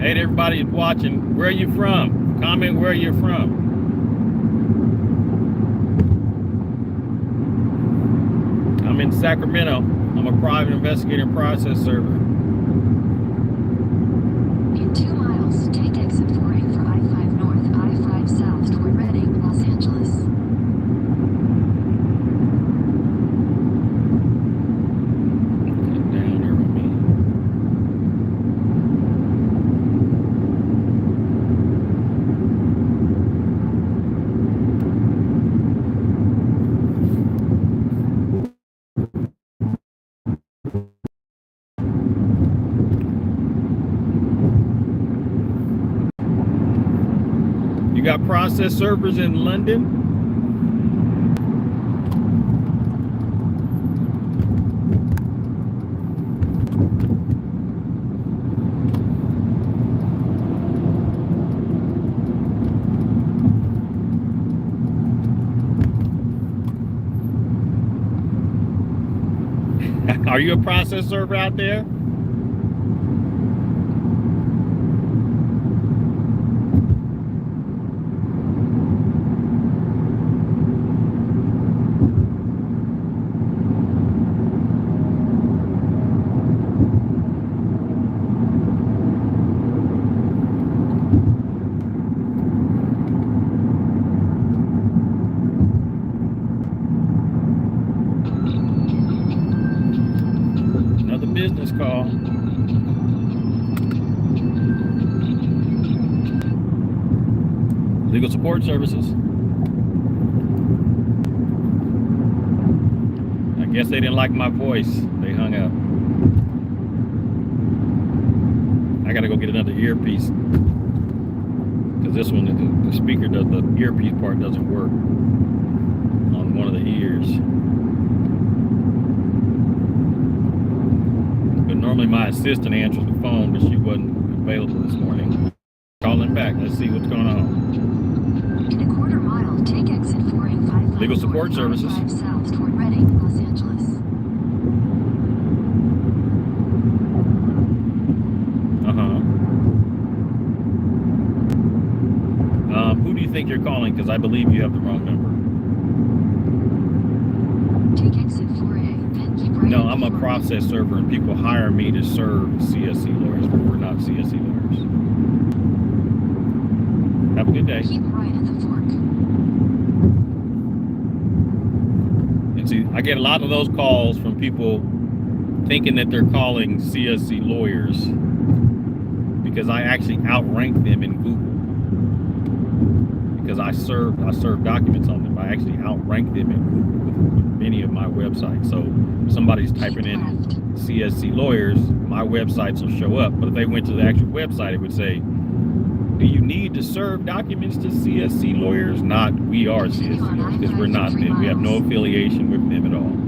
Hey, everybody watching, where are you from? Comment where you're from. I'm in Sacramento. I'm a private investigator and process server. In 2 miles, take exit 4A for I-5 North, I-5 South toward Redding, Los Angeles. Get down there with me. You got process servers in London? Are you a process server out there? Another business call. Legal support services. I guess they didn't like my voice. They hung up. I gotta go get another earpiece. Because this one, the speaker does, the earpiece part doesn't work on one of the ears. But normally my assistant answers the phone, but she wasn't available this morning. Calling back. Let's see what's going on. In a quarter mile, take exit 4A 5 Legal support services. I-5 South toward Redding, Los Angeles. Who do you think you're calling? Because I believe you have the wrong number. Take exit 4A, then keep right. No, I'm a process server, and people hire me to serve CSC lawyers, but we're not CSC lawyers. Have a good day. Keep right at the fork. And see, I get a lot of those calls from people thinking that they're calling CSC lawyers because I actually outrank them in Google. Because I serve documents on them. I actually outrank them in Google with many of my websites. So if somebody's typing in CSC lawyers, my websites will show up. But if they went to the actual website, it would say, do you need to serve documents to CSC lawyers? Not, we are CSC lawyers, because we're not them. We have no affiliation with them at all.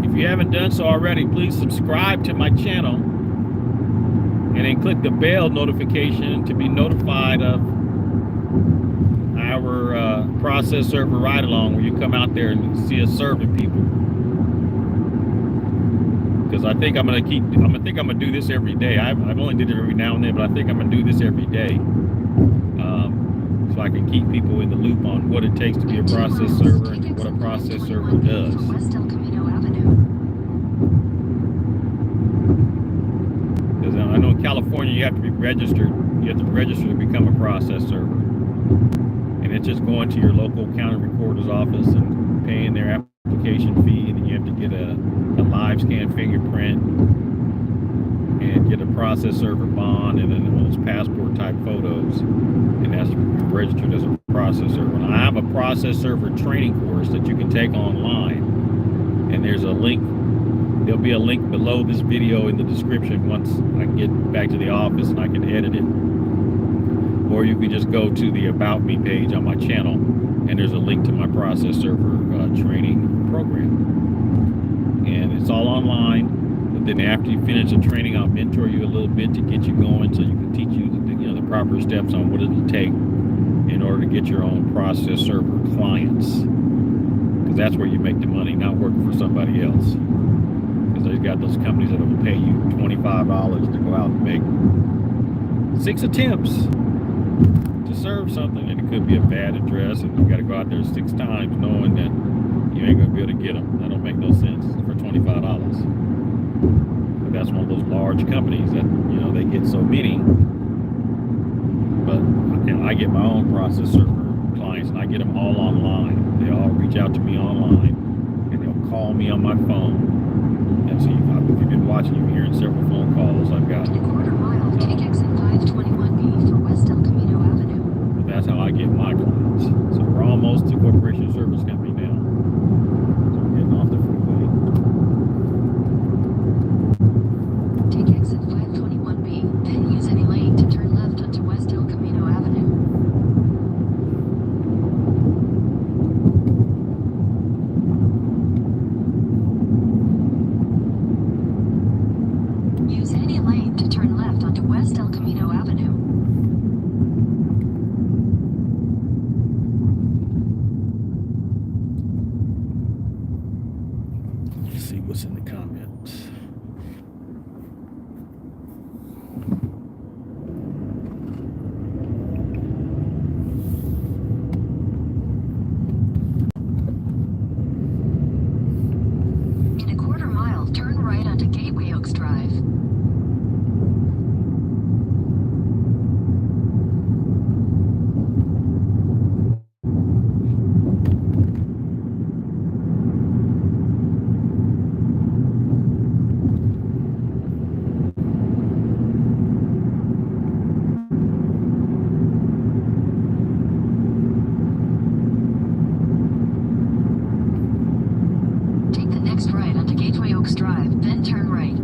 If you haven't done so already, please subscribe to my channel and then click the bell notification to be notified of our process server ride along, where you come out there and see us serving people. Because I think I'm gonna do this every day. I've only did it every now and then, but I think I'm gonna do this every day, so I can keep people in the loop on what it takes to be a process server and what a process server does. West El Camino Avenue. Because I know in California you have to be registered. You have to register to become a process server. And it's just going to your local county recorder's office and paying their application fee, and then you have to get a live scan fingerprint and get a process server bond and then one of those passport type photos, and that's registered as a process server. And I have a process server training course that you can take online, and there's a link There'll be a link below this video in the description once I get back to the office and I can edit it. Or you can just go to the About Me page on my channel, and there's a link to my process server training program. And it's all online. But then after you finish the training, I'll mentor you a little bit to get you going, so you can teach you the proper steps on what it'll take in order to get your own process server clients. Because that's where you make the money, not working for somebody else. Because they've got those companies that will pay you $25 to go out and make 6 attempts to serve something, and it could be a bad address, and you got to go out there 6 times knowing that you ain't gonna be able to get them. That don't make no sense for $25. But that's one of those large companies that they get so many. But I get my own process server clients, and I get them all online. They all reach out to me online, and they'll call me on my phone. And so if you've been watching, you're hearing several phone calls. I've got. In a quarter mile, take exit 521B for West El Camino Avenue. That's how I get my clients. So we're almost to Corporation Service Company now. So we're getting off the freeway. Take exit 521B, then use any lane to turn left onto West El Camino Avenue. Use any lane to turn left onto West El Camino Avenue. Let's see what's in the comments. In a quarter mile, turn right onto Gateway Oaks Drive. Take the next right onto Gateway Oaks Drive, then turn right.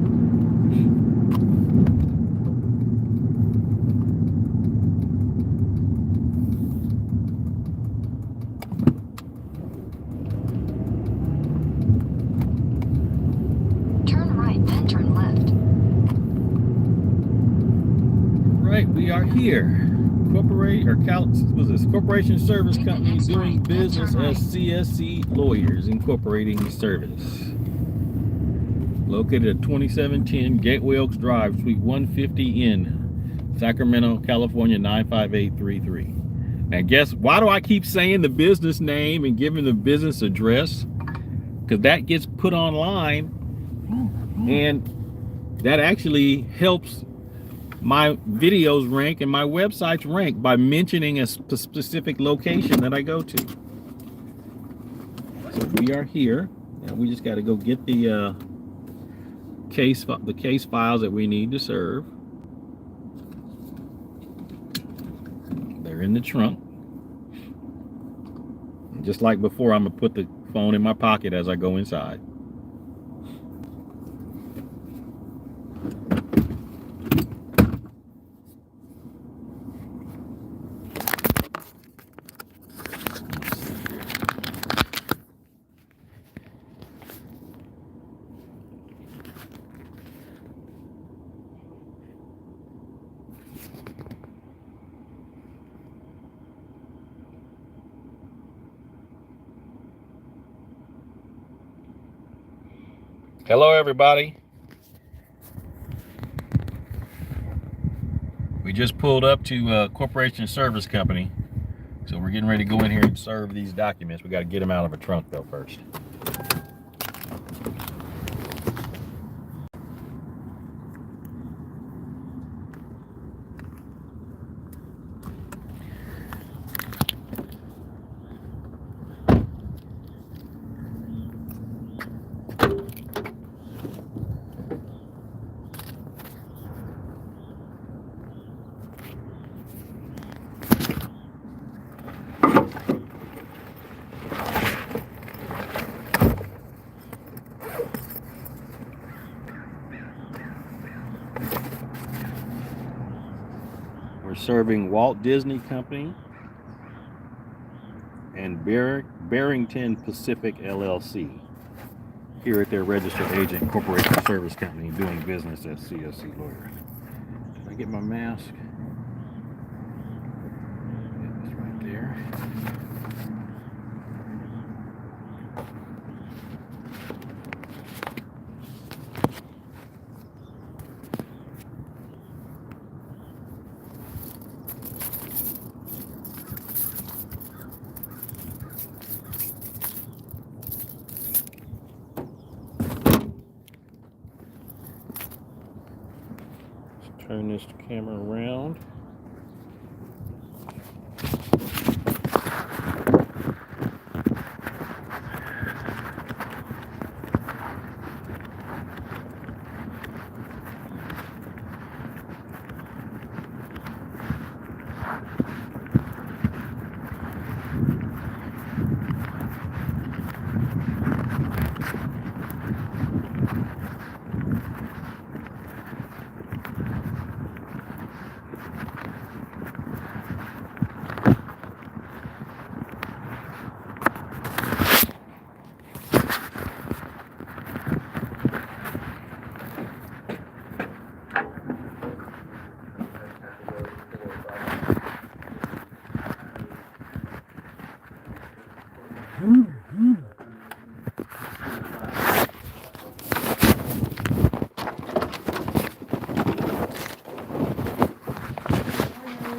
Turn right, then turn left. Right, we are here. Corporation Service Company doing business as CSC Lawyers Incorporating Service. Located at 2710 Gateway Oaks Drive, Suite 150 in Sacramento, California 95833. Now why do I keep saying the business name and giving the business address? Because that gets put online, and that actually helps my videos rank and my websites rank by mentioning a specific location that I go to. So we are here, and we just got to go get the case files that we need to serve. They're in the trunk. And just like before, I'm gonna put the phone in my pocket as I go inside. Hello, everybody. We just pulled up to Corporation Service Company, so we're getting ready to go in here and serve these documents. We got to get them out of a trunk though first. We're serving Walt Disney Company and Barrington Pacific LLC here at their registered agent corporation service company doing business as CSC Lawyers. Did I get my mask? Yeah, it's right there. Turn this camera around.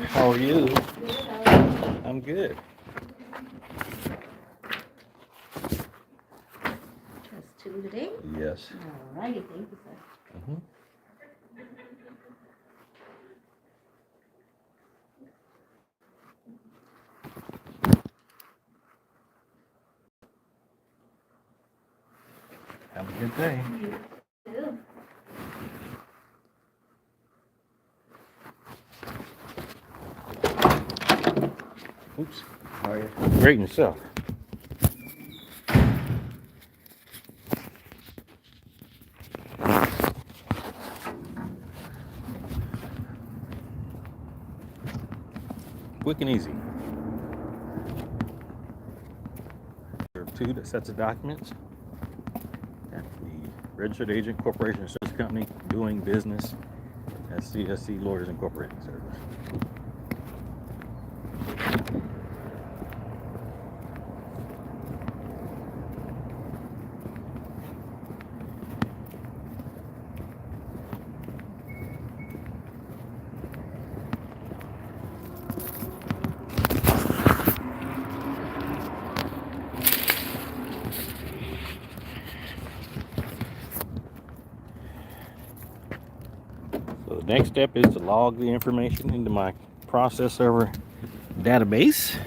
How are you? I'm good. That's two today. Yes. All righty, thank you, sir. Mhm. Have a good day. Ew. Oops. How are you? Great and yourself. Quick and easy. There are two that sets of documents. Got the registered agent corporation service company doing business as CSC Lawyers Incorporated Service. So the next step is to log the information into my process server database.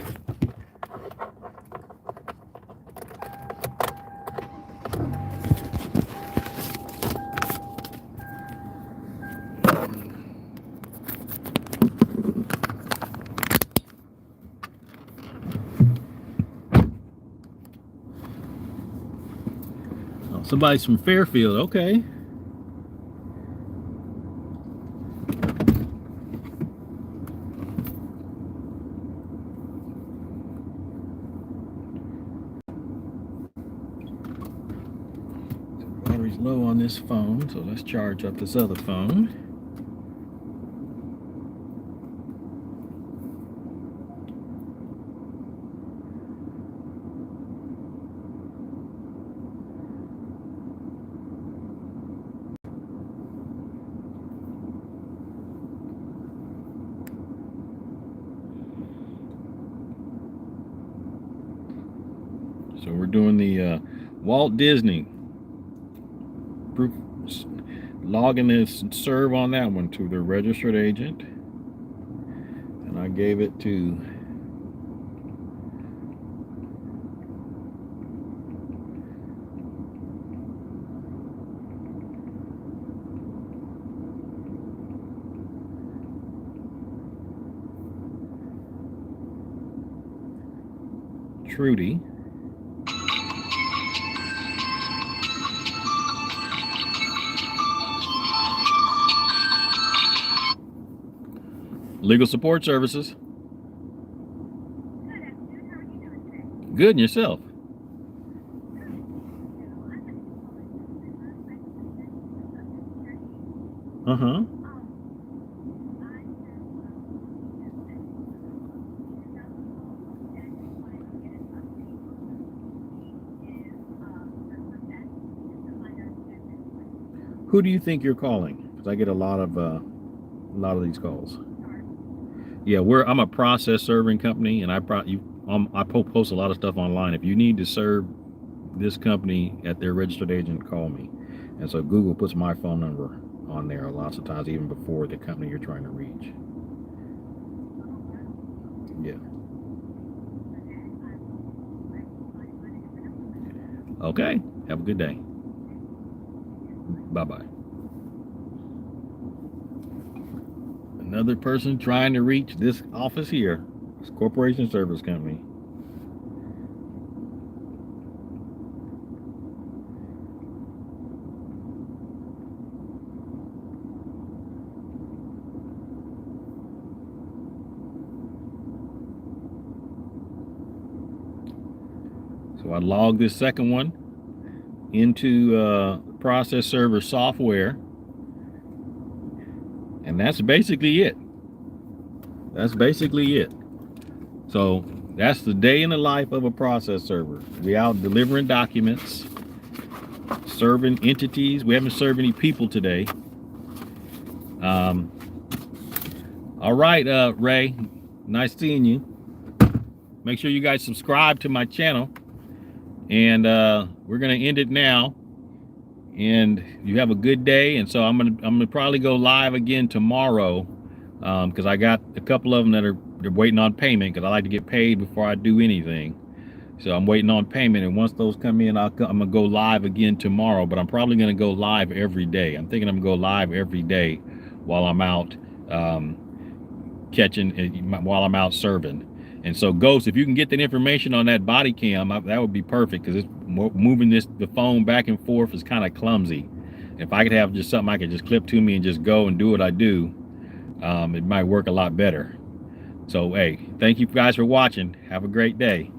Oh, somebody's from Fairfield, okay. Battery's low on this phone, so let's charge up this other phone. So we're doing the Walt Disney proof, logging this and serve on that one to the registered agent, and I gave it to Trudy. Legal support services. Good, and yourself? Uh-huh. Who do you think you're calling? Because I get a lot of these calls. Yeah, I'm a process serving company, and I post a lot of stuff online. If you need to serve this company at their registered agent, call me. And so Google puts my phone number on there lots of times, even before the company you're trying to reach. Yeah. Okay. Have a good day. Bye-bye. Another person trying to reach this office here. This corporation service company. So I logged this second one into process server software, and that's basically it. So that's the day in the life of a process server. We out delivering documents, serving entities. We haven't served any people today. All right, Ray, nice seeing you. Make sure you guys subscribe to my channel, and we're gonna end it now. And you have a good day. And so I'm gonna probably go live again tomorrow, because I got a couple of them that they're waiting on payment, because I like to get paid before I do anything. So I'm waiting on payment, and once those come in, I'm gonna go live again tomorrow. But I'm probably gonna go live every day. I'm thinking I'm gonna go live every day while I'm out while I'm out serving. And so, Ghost, if you can get that information on that body cam, that would be perfect, because it's moving the phone back and forth is kind of clumsy. If I could have just something I could just clip to me and just go and do what I do, it might work a lot better. So, hey, thank you guys for watching. Have a great day.